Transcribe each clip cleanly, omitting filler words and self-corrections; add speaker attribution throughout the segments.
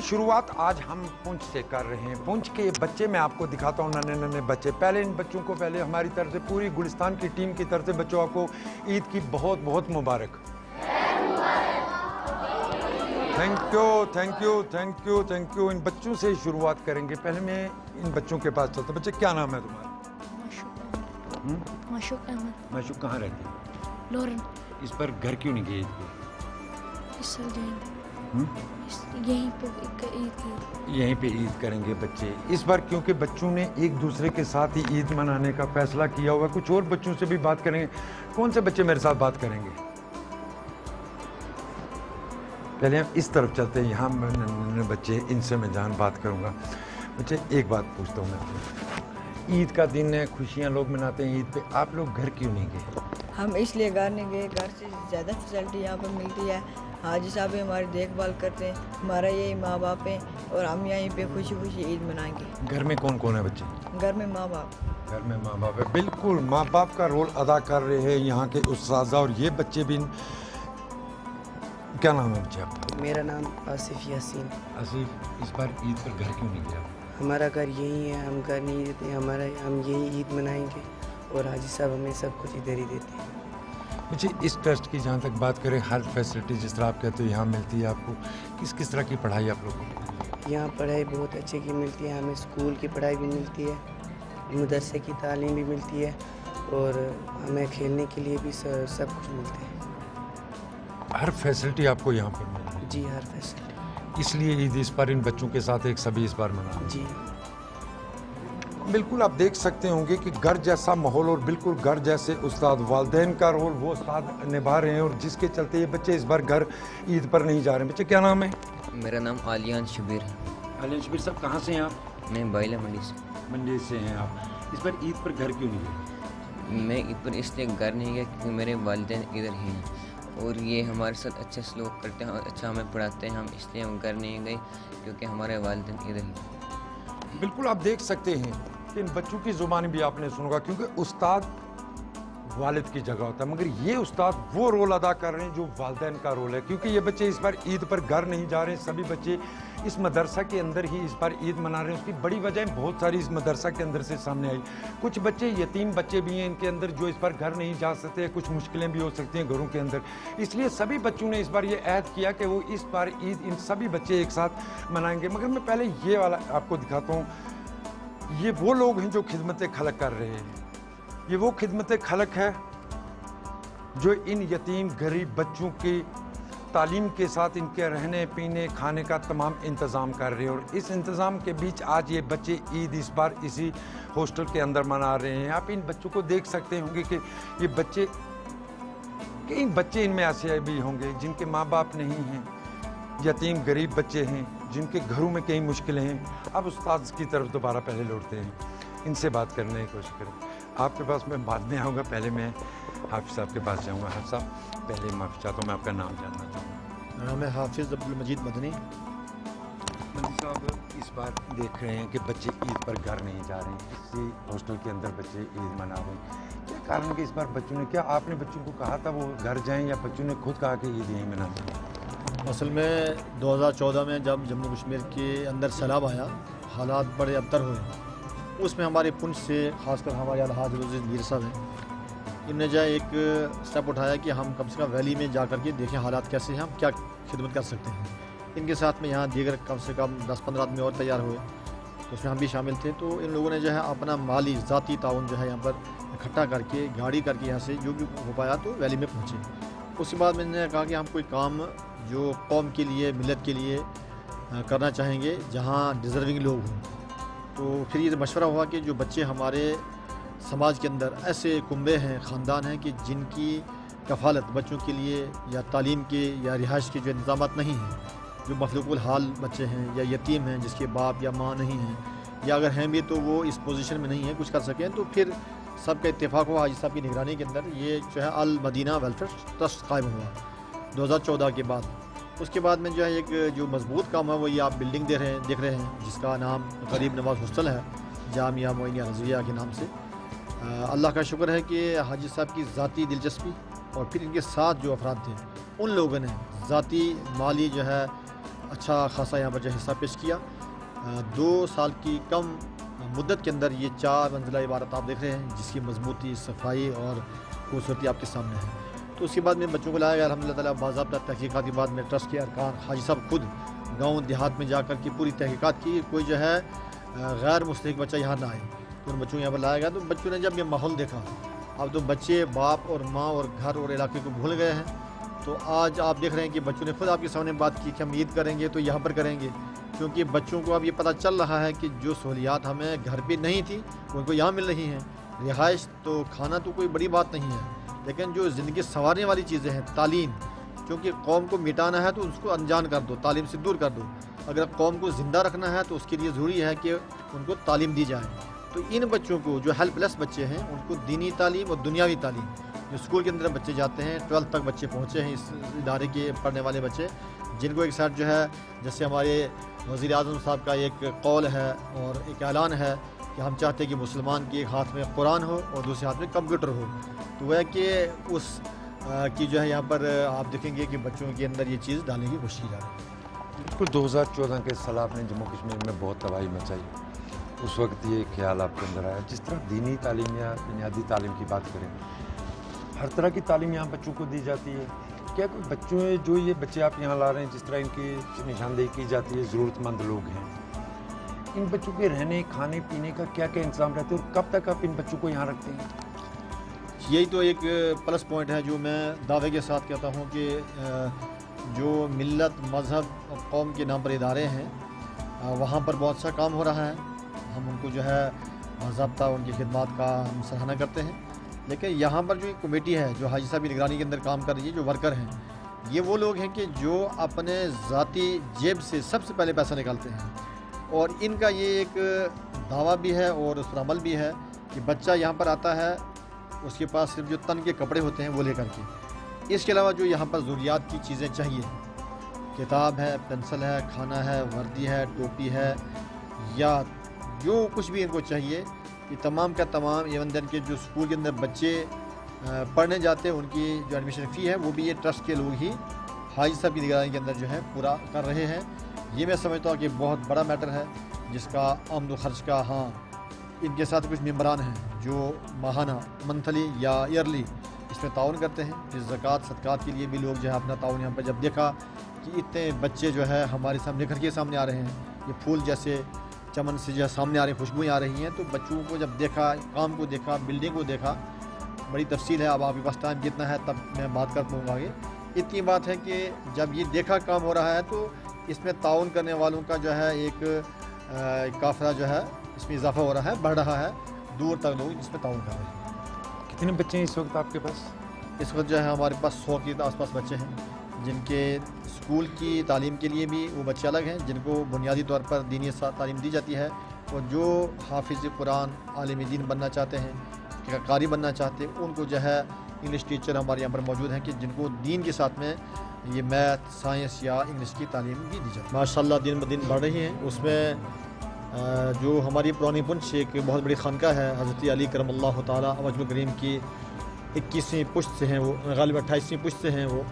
Speaker 1: शुरुआत आज हम पुंछ से कर रहे हैं। पुंछ के ये बच्चे मैं आपको दिखाता हूँ, नन्हे नन्हे बच्चे। पहले इन बच्चों को पहले हमारी तरफ से, पूरी गुलिस्तान की टीम की तरफ से बच्चों को ईद की बहुत बहुत मुबारक। Thank you thank you thank you thank you. इन बच्चों से शुरुआत करेंगे। पहले मैं इन बच्चों के पास चलता हूँ। बच्चे क्या नाम है तुम्हारा?
Speaker 2: माशूक अहमद।
Speaker 1: माशूक कहाँ रहती है?
Speaker 2: लोरन।
Speaker 1: इस पर घर क्यों नहीं गए ईद को?
Speaker 2: इस साल यहीं पे ईद करेंगे बच्चे इस बार, क्योंकि बच्चों ने एक दूसरे के साथ ही ईद मनाने का फैसला किया हुआ है। कुछ और बच्चों से भी बात करेंगे। कौन से बच्चे मेरे साथ बात करेंगे? पहले हम इस तरफ चलते हैं। यहाँ बच्चे, इनसे मैं जान बात करूँगा। बच्चे एक बात पूछता हूँ मैं आपसे, ईद का दिन है, खुशियाँ लोग मनाते हैं ईद पे, आप लोग घर क्यों नहीं गए?
Speaker 3: हम इसलिए घर नहीं गए, घर से ज़्यादा फैसिलिटी यहाँ पर मिलती है। हाजी साहब हमारी देखभाल करते हैं, हमारा यही माँ बाप हैं और हम यहीं पे खुशी खुशी ईद मनाएंगे।
Speaker 1: घर में कौन कौन है बच्चे?
Speaker 3: घर में माँ बाप।
Speaker 1: घर में माँ बाप है। बिल्कुल माँ बाप का रोल अदा कर रहे हैं यहाँ के उस्ताद। और ये बच्चे भी, क्या नाम है बच्चे आपका?
Speaker 4: मेरा नाम आसिफ यासीन।
Speaker 1: आसिफ, इस बार ईद पर घर क्यों नहीं गया?
Speaker 4: हमारा घर यही है, हम घर नहीं देते, हम यही ईद मनाएंगे और हाजी साहब हमें सब कुछ इधर ही देते हैं।
Speaker 1: मुझे इस ट्रस्ट की जहाँ तक बात करें, हर फैसिलिटी जिस तरह आप कहते हो यहाँ मिलती है आपको, किस तरह की पढ़ाई आप लोगों को?
Speaker 4: यहाँ पढ़ाई बहुत अच्छे की मिलती है, हमें स्कूल की पढ़ाई भी मिलती है, मदरसे की तालीम भी मिलती है और हमें खेलने के लिए भी सब कुछ मिलते हैं।
Speaker 1: हर फैसिलिटी आपको यहाँ पर मिल रही है?
Speaker 4: जी, हर फैसिलिटी।
Speaker 1: इसलिए ईद इस बार इन बच्चों के साथ एक सभी इस बार मना।
Speaker 4: जी
Speaker 1: बिल्कुल, आप देख सकते होंगे कि घर जैसा माहौल और बिल्कुल घर जैसे उस्ताद, वालिदैन का रोल वो उस्ताद निभा रहे हैं और जिसके चलते ये बच्चे इस बार घर ईद पर नहीं जा रहे हैं। बच्चे क्या नाम है?
Speaker 5: मेरा नाम आलियान शबीर है।
Speaker 1: आलियान शबीर साहब, कहाँ से हैं आप?
Speaker 5: मैं बाइला मंडी से।
Speaker 1: मंडी से हैं आप। इस बार ईद पर घर क्यों नहीं गए?
Speaker 5: मैं ईद पर इसलिए घर नहीं गया क्योंकि मेरे वालिदैन इधर ही हैं और ये हमारे साथ अच्छा सलूक करते हैं और अच्छा हमें पढ़ाते हैं। हम इसलिए हम घर नहीं गए क्योंकि हमारे वालिदैन इधर ही हैं।
Speaker 1: बिल्कुल, आप देख सकते हैं कि इन बच्चों की ज़ुबान भी आपने सुनोगा, क्योंकि उस्ताद वालिद की जगह होता है, मगर ये उस्ताद वो रोल अदा कर रहे हैं जो वालिदैन का रोल है। क्योंकि ये बच्चे इस बार ईद पर घर नहीं जा रहे हैं, सभी बच्चे इस मदरसा के अंदर ही इस बार ईद मना रहे हैं। उसकी बड़ी वजह बहुत सारी इस मदरसा के अंदर से सामने आई। कुछ बच्चे यतीम बच्चे भी हैं इनके अंदर जो इस बार घर नहीं जा सकते, कुछ मुश्किलें भी हो सकती हैं घरों के अंदर। इसलिए सभी बच्चों ने इस बार ये ऐद किया कि वो इस बार ईद इन सभी बच्चे एक साथ मनाएंगे। मगर मैं पहले ये वाला आपको दिखाता हूँ। ये वो लोग हैं जो खिदमत खलक कर रहे हैं। ये वो खिदमत खलक है जो इन यतीम गरीब बच्चों की तालीम के साथ इनके रहने पीने खाने का तमाम इंतज़ाम कर रहे हैं। और इस इंतज़ाम के बीच आज ये बच्चे ईद इस बार इसी हॉस्टल के अंदर मना रहे हैं। आप इन बच्चों को देख सकते होंगे कि ये बच्चे, कई बच्चे इनमें ऐसे भी होंगे जिनके माँ बाप नहीं हैं, यतीम गरीब बच्चे हैं जिनके घरों में कई मुश्किलें हैं। अब उस्ताद की तरफ दोबारा पहले लौटते हैं, इनसे बात करने की कोशिश करें। आपके पास मैं बाद में आऊँगा, पहले मैं हाफिज़ साहब के पास जाऊँगा। हाफिज़ साहब, पहले माफ़ी चाहता हूँ, मैं आपका नाम जानना चाहूँगा।
Speaker 6: मेरा नाम है हाफिज़ अब्दुल मजीद मदनी।
Speaker 1: मंदी साहब, इस बार देख रहे हैं कि बच्चे ईद पर घर नहीं जा रहे हैं, इसी हॉस्टल के अंदर बच्चे ईद मना रहे हैं। क्या कारण कि इस बार बच्चों ने, क्या आपने बच्चों को कहा था वो घर जाएँ या बच्चों ने खुद कहा कि ईद यहीं मनाएं?
Speaker 6: असल में 2014 में जब जम्मू कश्मीर के अंदर सैलाब आया, हालात बड़े अबतर हुए। उसमें हमारे पुंछ से ख़ासकर हमारे अलहाज रोज़ मीर साहब हैं, इन्होंने जो एक स्टेप उठाया कि हम कम से कम वैली में जा कर के देखें हालात कैसे हैं, हम क्या खिदमत कर सकते हैं। इनके साथ में यहाँ दीगर कम से कम 10-15 आदमी और तैयार हुए, तो उसमें हम भी शामिल थे। तो इन लोगों ने जो है अपना माली ज़ाती ताउन जो है यहाँ पर इकट्ठा करके गाड़ी करके यहाँ से जो भी हो पाया तो वैली में पहुँचे। उसके बाद मैंने कहा कि हम कोई काम जो कौम के लिए, मिलत के लिए करना चाहेंगे जहाँ डिज़र्विंग लोग हों। तो फिर ये मशवरा हुआ कि जो बच्चे हमारे समाज के अंदर ऐसे कुंबे हैं, ख़ानदान हैं कि जिनकी कफ़ालत बच्चों के लिए या तालीम के या रिहाइश के जो इंतज़ामात नहीं हैं, जो मखलूकुल हाल बच्चे हैं या यतीम हैं जिसके बाप या माँ नहीं हैं, या अगर हैं भी तो वो इस पोजीशन में नहीं है कुछ कर सकें, तो फिर सबका इत्तेफाक हुआ हाजी साहब की निगरानी के अंदर ये जो है अल मदीना वेलफेयर ट्रस्ट कायम हुआ 2014 के बाद। उसके बाद में जो है एक जो मजबूत काम है वो ये आप बिल्डिंग देख रहे हैं जिसका नाम गरीब नवाज हॉस्टल है, जामिया मोइनिया रज़विया के नाम से। अल्लाह का शुक्र है कि हाजी साहब की ज़ाती दिलचस्पी और फिर इनके साथ जो अफराद थे उन लोगों ने ज़ाती माली जो है अच्छा खासा यहाँ पर जो हिस्सा पेश किया। 2 साल की कम मुद्दत के अंदर ये 4 मंजिला इमारत आप देख रहे हैं, जिसकी मजबूती, सफाई और खूबसूरती आपके सामने है। तो उसके बाद में बच्चों को लाया गया अल्हम्दुलिल्लाह ताला बाज़ाब्ता तहकीकात के बाद में ट्रस्ट के अरकान हाजी साहब खुद गाँव देहात में जाकर के पूरी तहकीकात की, कोई जो है गैर मुस्तहिक बच्चा यहाँ ना आए। तो उन बच्चों को यहाँ पर लाया गया। तो बच्चों ने जब ये माहौल देखा, अब तो बच्चे बाप और माँ और घर और इलाके को भूल गए हैं। तो आज आप देख रहे हैं कि बच्चों ने खुद आपके सामने बात की कि हम ईद करेंगे तो यहाँ पर करेंगे, क्योंकि बच्चों को अब ये पता चल रहा है कि जो सहूलियात हमें घर पे नहीं थी उनको यहाँ मिल रही हैं। रिहाइश तो खाना तो कोई बड़ी बात नहीं है, लेकिन जो ज़िंदगी संवारने वाली चीज़ें हैं, तालीम, क्योंकि कौम को मिटाना है तो उसको अनजान कर दो, तालीम से दूर कर दो। अगर कौम को ज़िंदा रखना है तो उसके लिए ज़रूरी है कि उनको तालीम दी जाए। तो इन बच्चों को, जो हेल्पलेस बच्चे हैं, उनको दीनी तालीम और दुनियावी तालीम, जो स्कूल के अंदर बच्चे जाते हैं, 12th तक बच्चे पहुँचे हैं इस इदारे के पढ़ने वाले बच्चे, जिनको एक साइड जो है, जैसे हमारे वज़ीर आज़म साहब का एक कौल है और एक ऐलान है कि हम चाहते हैं कि मुसलमान के एक हाथ में कुरान हो और दूसरे हाथ में कंप्यूटर हो। तो वह कि उस की जो है यहाँ पर आप देखेंगे कि बच्चों के अंदर ये चीज़ डालने की कोशिश की जा रही है।
Speaker 1: बिल्कुल 2014 के सैलाब ने जम्मू कश्मीर में बहुत तबाही मचाई। उस वक्त ये ख्याल आपके अंदर आया, जिस तरह दीनी तालीम या बुनियादी तालीम की बात करें, हर तरह की तालीम यहाँ बच्चों को दी जाती है। क्या कोई बच्चों जो ये बच्चे आप यहाँ ला रहे हैं, जिस तरह इनकी निशानदेही की जाती है, ज़रूरतमंद लोग हैं, इन बच्चों के रहने खाने पीने का क्या क्या इंतजाम रहते हैं और कब तक आप इन बच्चों को यहाँ रखते हैं?
Speaker 6: यही तो एक प्लस पॉइंट है जो मैं दावे के साथ कहता हूँ कि जो मिल्लत, मज़हब और कौम के नाम पर इदारे हैं, वहाँ पर बहुत अच्छा काम हो रहा है। हम उनको जो है बाज़ाब्ता उनकी खिदमत का हम सराहना करते हैं। लेकिन यहाँ पर जो एक कमेटी है जो हाजी साहब की निगरानी के अंदर काम कर रही है, जो वर्कर हैं, ये वो लोग हैं कि जो अपने ज़ाती जेब से सबसे पहले पैसा निकालते हैं। और इनका ये एक दावा भी है और उस पर अमल भी है कि बच्चा यहाँ पर आता है, उसके पास सिर्फ जो तन के कपड़े होते हैं वो लेकर के, इसके अलावा जो यहाँ पर ज़रूरियात की चीज़ें चाहिए, किताब है, पेंसिल है, खाना है, वर्दी है, टोपी है, या जो कुछ भी इनको चाहिए, ये तमाम का तमाम इवन दिन के जो स्कूल के अंदर बच्चे पढ़ने जाते हैं उनकी जो एडमिशन फ़ी है वो भी ये ट्रस्ट के लोग ही हाजी साहब की निगरानी के अंदर जो है पूरा कर रहे हैं। ये मैं समझता हूँ कि बहुत बड़ा मैटर है, जिसका आमद खर्च का, हाँ, इनके साथ कुछ मेम्बरान हैं जो माहाना, मंथली या ईयरली इसमें ताउन करते हैं। फिर ज़कात सदक़ात के लिए भी लोग जो है अपना ताउन यहाँ पर जब देखा कि इतने बच्चे जो है हमारे सामने घर के सामने आ रहे हैं, ये फूल जैसे चमन से जो सामने आ रही खुशबुएँ आ रही हैं, तो बच्चों को जब देखा, काम को देखा, बिल्डिंग को देखा, बड़ी तफसील है, अब आपके पास टाइम कितना है तब मैं बात कर पाऊँगा आगे। इतनी बात है कि जब ये देखा काम हो रहा है तो इसमें ताउन करने वालों का जो है एक काफ़िला जो है इसमें इजाफा हो रहा है, बढ़ रहा है, दूर तक लोग इसमें ताउन कर रहे हैं।
Speaker 1: कितने बच्चे हैं इस वक्त आपके पास?
Speaker 6: इस वक्त जो है हमारे पास 100 के आसपास बच्चे हैं, जिनके स्कूल की तालीम के लिए भी वो बच्चे अलग हैं, जिनको बुनियादी तौर पर दीनी तालीम दी जाती है, और जो हाफिज़ कुरान, आलिम दीन बनना चाहते हैं, कारी बनना चाहते हैं, उनको जो है इंग्लिश टीचर हमारे यहाँ पर मौजूद हैं कि जिनको दीन के साथ में ये मैथ, साइंस या इंग्लिश की तालीम भी दी जाती है। माशाल्लाह दिन ब दिन बढ़ रही हैं। उसमें जो हमारी पुरानी पुंछ एक बहुत बड़ी खानका है, हज़रत अली करमल्लाहु ताला वजहुल करीम की 21वीं पुश्त से हैं वो, गालिब 28वीं पुश्त से हैं वो,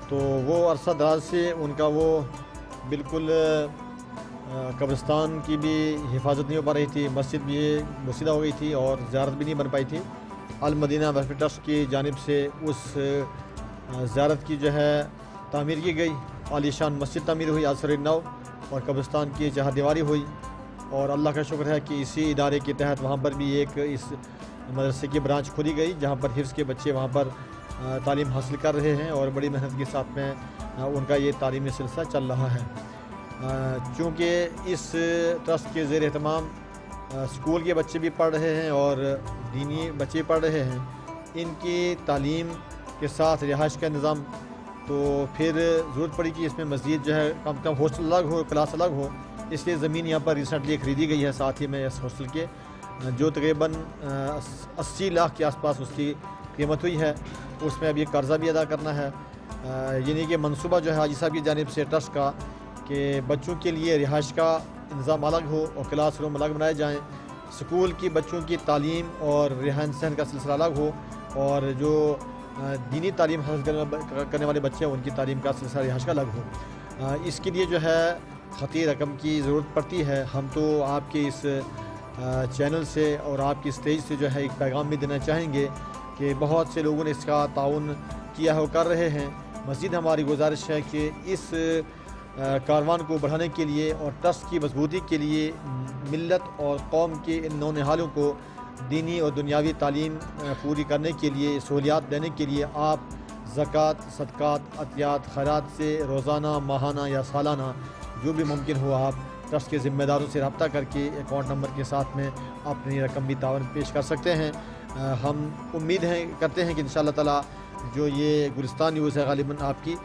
Speaker 6: तो वो अरसा दराज से उनका वो बिल्कुल कब्रिस्तान की भी हिफाजत नहीं हो पा रही थी, मस्जिद भी मुसीदा हो गई थी और ज़ियारत भी नहीं बन पाई थी। अल मदीना वेलफेयर ट्रस्ट की जानिब से उस ज़ियारत की जो है तामीर की गई, आलीशान मस्जिद तामीर हुई आसर नौ, और कब्रिस्तान की जहाँ दीवारी हुई, और अल्लाह का शुक्र है कि इसी इदारे के तहत वहाँ पर भी एक इस मदरसे की ब्रांच खोली गई, जहाँ पर हिफ्ज़ के बच्चे वहाँ पर तालीम हासिल कर रहे हैं और बड़ी मेहनत के साथ में उनका ये तालीमी सिलसिला चल रहा है। चूँकि इस ट्रस्ट के ज़ेर एहतमाम स्कूल के बच्चे भी पढ़ रहे हैं और दीनी बच्चे पढ़ रहे हैं, इनकी तालीम के साथ रिहाइश का निज़ाम, तो फिर ज़रूरत पड़ी कि इसमें मज़ीद जो है कम कम हॉस्टल अलग हो, क्लास अलग हो, इसलिए ज़मीन यहाँ पर रिसेंटली ख़रीदी गई है साथ ही में इस हॉस्टल के, जो तकरीबन 80 लाख के आसपास उसकी कीमत हुई है। उसमें अब ये कर्ज़ा भी अदा करना है, यानी कि मनसूबा जो है हाजी साहब की जानिब से ट्रस्ट का कि बच्चों के लिए रिहाइश का इंतज़ाम अलग हो और क्लास रूम अलग बनाए जाएँ, स्कूल की बच्चों की तालीम और रहन सहन का सिलसिला अलग हो, और जो दीनी तालीम हासिल करने वाले बच्चे हैं उनकी तालीम का सिलसिला रिहाइश का अलग हो। اس کے لیے جو ہے خطی رقم کی ضرورت پڑتی ہے. ہم تو آپ کے اس چینل سے اور آپ کی اسٹیج سے جو ہے ایک پیغام بھی دینا چاہیں گے کہ بہت سے لوگوں نے اس کا تعاون کیا ہے اور کر رہے ہیں. مزید ہماری گزارش ہے کہ اس کاروان کو بڑھانے کے لیے اور ٹرسٹ کی مضبوطی کے لیے ملت اور قوم کے ان نونہالوں کو دینی اور دنیاوی تعلیم پوری کرنے کے لیے سہولیات دینے کے لیے آپ زکوٰۃ، صدقات، عطیات، خیرات سے روزانہ، ماہانہ یا سالانہ جو بھی ممکن ہو آپ ٹرسٹ کے ذمہ داروں سے رابطہ کر کے اکاؤنٹ نمبر کے ساتھ میں اپنی رقم بھی تعاون پیش کر سکتے ہیں. ہم امید کرتے ہیں کہ انشاءاللہ تعالی جو یہ گلستان نیوز ہے غالباً آپ کی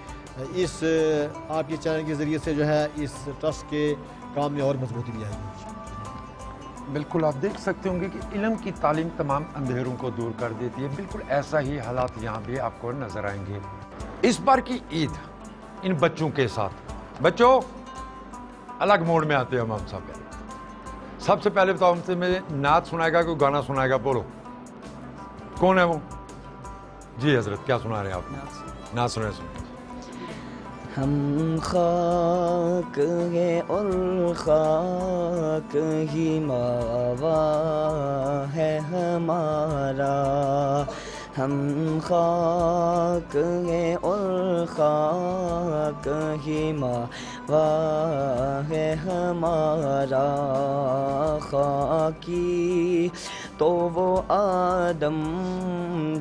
Speaker 6: چینل کے ذریعے سے جو ہے اس ٹرسٹ کے کام میں اور مضبوطی بھی آئے گی.
Speaker 1: بالکل آپ دیکھ سکتے ہوں گے کہ علم کی تعلیم تمام اندھیروں کو دور کر دیتی ہے. بالکل ایسا ہی حالات یہاں بھی آپ کو نظر آئیں گے. اس بار کی عید ان بچوں کے ساتھ، بچوں الگ موڈ میں آتے ہیں ہم سب سے پہلے بتاؤ ہم سے میں نعت سنائے گا کوئی گانا سنائے گا؟ بولو کون ہے وہ؟ جی حضرت کیا سنا رہے ہیں آپ؟ نعت سنائے.
Speaker 7: ہم خاک ہیں اور خاک ہی ماوا ہے ہمارا. ہم خاک ہیں اور خاک ہی ماوا ہے ہمارا. خاکی تو وہ آدم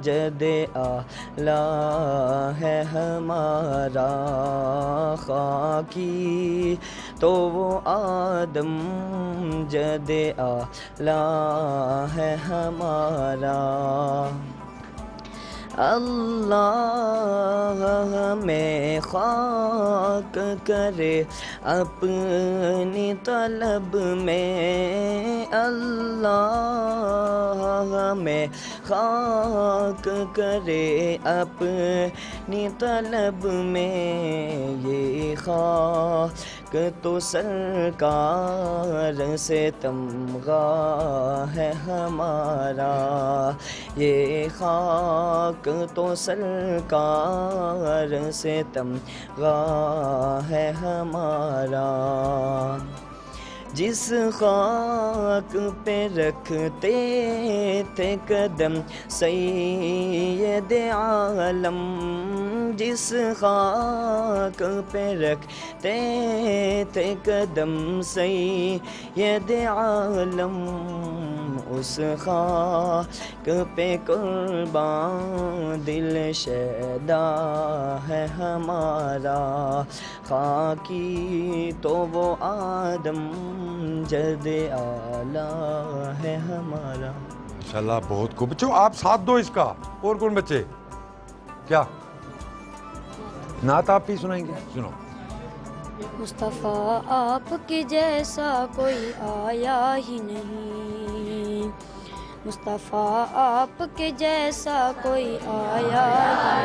Speaker 7: جد اعلیٰ ہے ہمارا. خاکی تو وہ آدم جد اعلیٰ ہے ہمارا. اللہ ہمیں خاک کرے اپنی طلب میں. اللہ ہمیں خاک کرے اپنی طلب میں. یہ خاک تو سرکار سے تمغہ ہے ہمارا. یہ خاک تو سرکار سے تمغہ ہے ہمارا. جس خاک پہ رکھتے تھے قدم سید عالم. جس خاک پہ رکھتے تھے قدم سید عالم. اس خاک پہ قربان دل شیدا ہے ہمارا. خاکی تو وہ آدم جد اعلیٰ ہے ہمارا.
Speaker 1: ماشاءاللہ بہت خوب. بچوں آپ ساتھ دو اس کا. اور کون بچے کیا نعت آپ ہی سنائیں گے؟ سنو.
Speaker 2: مصطفیٰ آپ کے جیسا کوئی آیا ہی نہیں. مصطفیٰ آپ کے جیسا کوئی آیا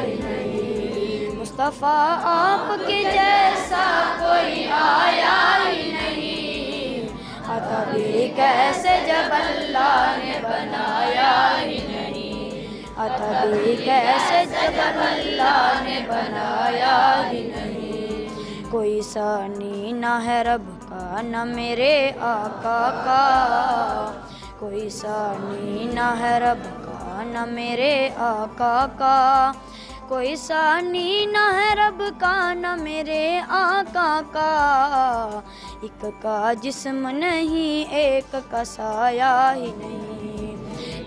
Speaker 2: ہی نہیں. مصطفیٰ آپ کے جیسا کوئی آیا ہی نہیں. عطا بھی کیسے جب اللہ نے بنایا ہی نہیں. عطا بھی کیسے جب اللہ نے بنایا ہی نہیں. کوئی ثانی نہ ہے رب کا نہ میرے آقا کا. کوئی ثانی نہ ہے رب کا نہ میرے آقا کا. کوئی ثانی نہ ہے رب کا نہ میرے آقا کا. ایک کا جسم نہیں ایک کا سایہ ہی نہیں.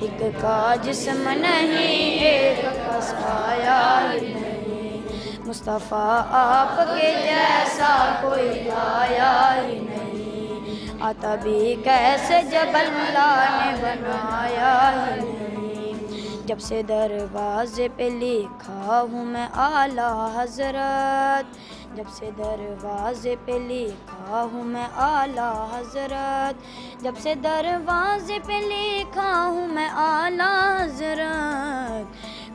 Speaker 2: ایک کا جسم نہیں ایک کا سایہ ہی نہیں. مصطفیٰ آپ کے جیسا کوئی آیا ہی نہیں. عطا بھی کیسے جب اللہ نے بنایا ہی نہیں. جب سے دروازے پہ لکھا ہوں میں اعلیٰ حضرت. جب سے دروازے پہ لکھا ہوں میں اعلیٰ حضرت. جب سے دروازے پہ لکھا ہوں میں اعلیٰ حضرت.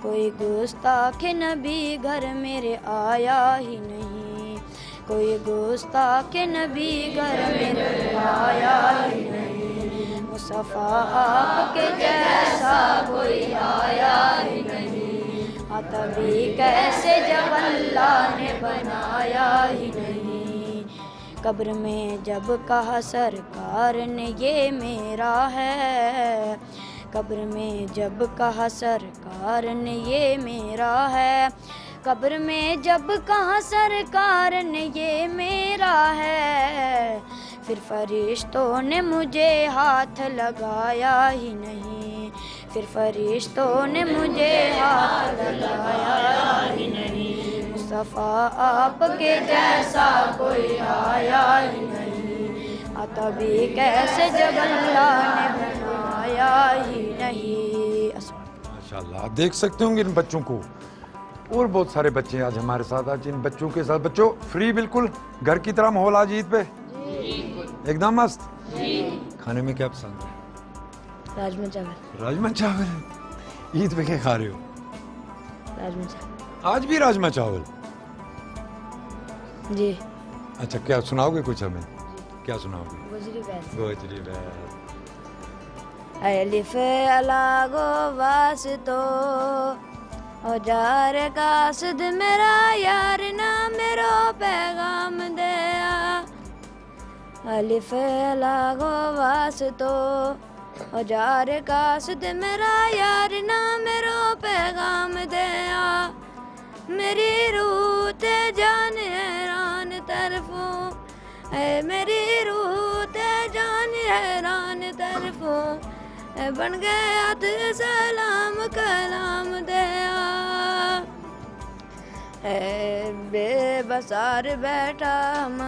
Speaker 2: کوئی گستاخ نبی گھر میرے آیا ہی نہیں. کوئی گستاخ نبی گھر میرے آیا ہی نہیں. مصطفیٰ آپ کے جیسا کوئی آیا ہی نہیں. عطا بھی کیسے جب اللہ نے بنایا ہی نہیں. قبر میں جب کہا سرکار نے یہ میرا ہے، قبر میں جب کہا سرکار نے یہ میرا ہے، قبر میں جب کہا سرکار نے یہ میرا ہے، پھر فرشتوں نے مجھے ہاتھ لگایا ہی نہیں، پھر فرشتوں نے مجھے ہاتھ لگایا ہی نہیں، مصطفیٰ آپ کے جیسا کوئی آیا ہی نہیں، آتا بھی کیسے جب اللہ نے بنایا ہی نہیں۔
Speaker 1: ماشاءاللہ دیکھ سکتے ہوں گے ان بچوں کو، اور بہت سارے بچے ہیں آج ہمارے ساتھ۔ آج ان بچوں کے ساتھ، بچوں فری بالکل گھر کی طرح ماحول آج عید پہ ایک دم مست۔ کھانے میں کیا پسند ہے؟
Speaker 2: راجما چاول۔
Speaker 1: راجما چاول؟ عید پہ کیا کھا رہے ہو؟
Speaker 2: راجما چاول۔
Speaker 1: آج بھی راجما چاول؟
Speaker 2: جی۔
Speaker 1: اچھا کیا سناؤ گے کچھ ہمیں؟ کیا سناؤ گے؟
Speaker 2: گجری بیس۔
Speaker 1: گوجری بیس۔
Speaker 2: الف الاگو واسطو او جار قاصد میرا یار نہ میرو پیغام دیا، الف لاگو واسطو او جار قاصد میرا یار نہ میرو پیغام دیا، میری روح تے جان حیران طرفوں، اے میری روح تے جان حیران طرفوں، اے بن گیا تے سلام کلام دیا، اے بے بسار بیٹھا ہم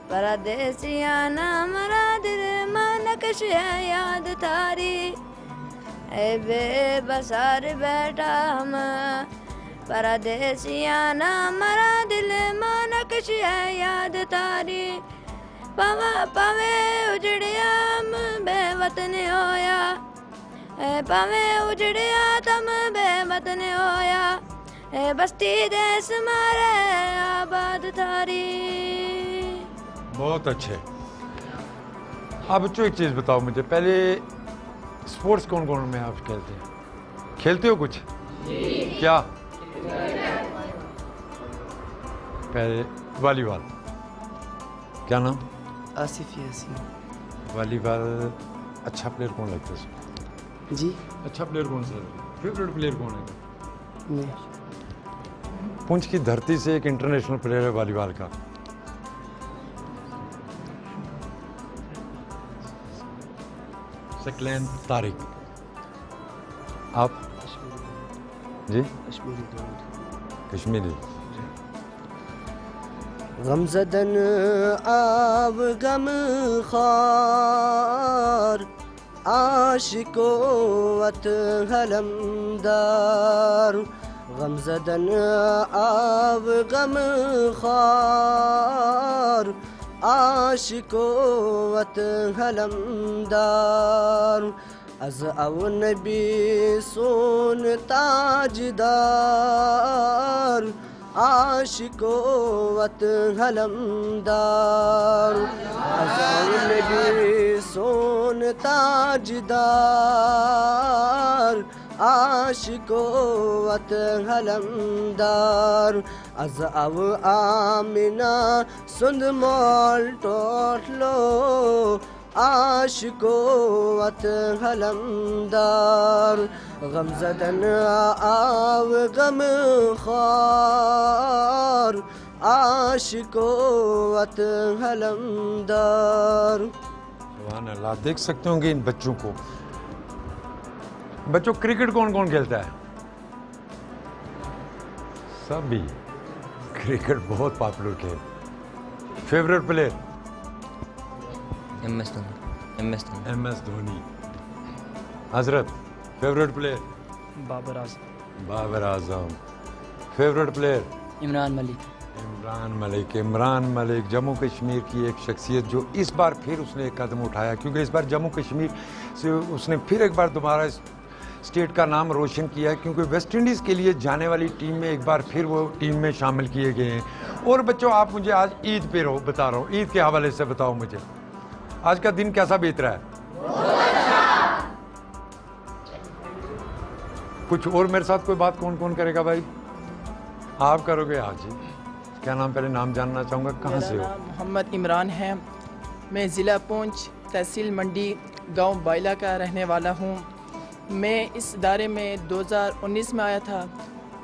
Speaker 2: پردیسیانا مرا دل میں نقش ہے یاد تاری، اے بے بسار بیٹھا ہم پردیسیانا مرا دل میں نقش ہے یاد تاری، پاوے اجڑیا ہم بے وطن ہویا، اے پاوے اجڑیا تم بے وطن ہویا، اے بستی دیس مارے آباد تھاری۔
Speaker 1: بہت اچھے۔ آپ بچوں ایک چیز بتاؤ مجھے، پہلے سپورٹس کون کون میں آپ کھیلتے ہیں؟ کھیلتے ہو کچھ؟ کیا؟ پہلے والی بال۔ کیا نام؟
Speaker 4: آصف یاسین۔
Speaker 1: والی بال اچھا پلیئر کون لگتا ہے اس کو؟
Speaker 4: جی
Speaker 1: اچھا پلیئر کون سا ہے؟ فیوریٹ پلیئر کون ہے؟
Speaker 4: میں
Speaker 1: پونچھ کی دھرتی سے ایک انٹرنیشنل پلیئر ہے والی بال کا، سکلین طارق۔ آپ؟ جی کشمیری۔
Speaker 7: غم زدن آب غم خار عاشقوت حلمدار، غم زدن آب غم خار عاشقوت حلمدار، از او نبی سون تاجدار عاشقوت حلمدار، از او نبی سون تاجدار عاشقوت حلمدار، از او آمینہ سند مال ٹوٹلو عاشقوت حلمدار، غم زدن آو غم خار عاشقوت حلمدار۔
Speaker 1: سبحان اللہ۔ دیکھ سکتے ہوں گے ان بچوں کو۔ بچوں کرکٹ کون کون کھیلتا ہے؟ سبھی۔ کرکٹ بہت پاپولر کھیل۔ Favourite player?
Speaker 5: M S Dhoni.
Speaker 1: M S Dhoni. حضرت favourite player?
Speaker 8: Babar Azam.
Speaker 1: Babar Azam. Favourite player?
Speaker 8: Imran Malik.
Speaker 1: Imran Malik Jammu Kashmir کی ایک شخصیت جو اس بار پھر اس نے ایک قدم اٹھایا، کیونکہ اس بار جموں کشمیر سے اس نے پھر ایک بار دوبارہ اس اسٹیٹ کا نام روشن کیا ہے، کیونکہ ویسٹ انڈیز کے لیے جانے والی ٹیم میں ایک بار پھر وہ ٹیم میں شامل کیے گئے ہیں۔ اور بچوں آپ مجھے آج عید پہ بتا رہا ہوں، عید کے حوالے سے بتاؤ مجھے آج کا دن کیسا بیت رہا ہے؟ کچھ اور میرے ساتھ کوئی بات کون کون کرے گا بھائی؟ آپ کرو گے؟ ہاں جی क्या नाम, पहले नाम जानना चाहूँगा, कहाँ से
Speaker 8: मेरा
Speaker 1: हो?
Speaker 8: नाम मोहम्मद इमरान है। मैं ज़िला पुंछ, तहसील मंडी, गांव बाइला का रहने वाला हूँ। मैं इस इदारे में 2019 में आया था।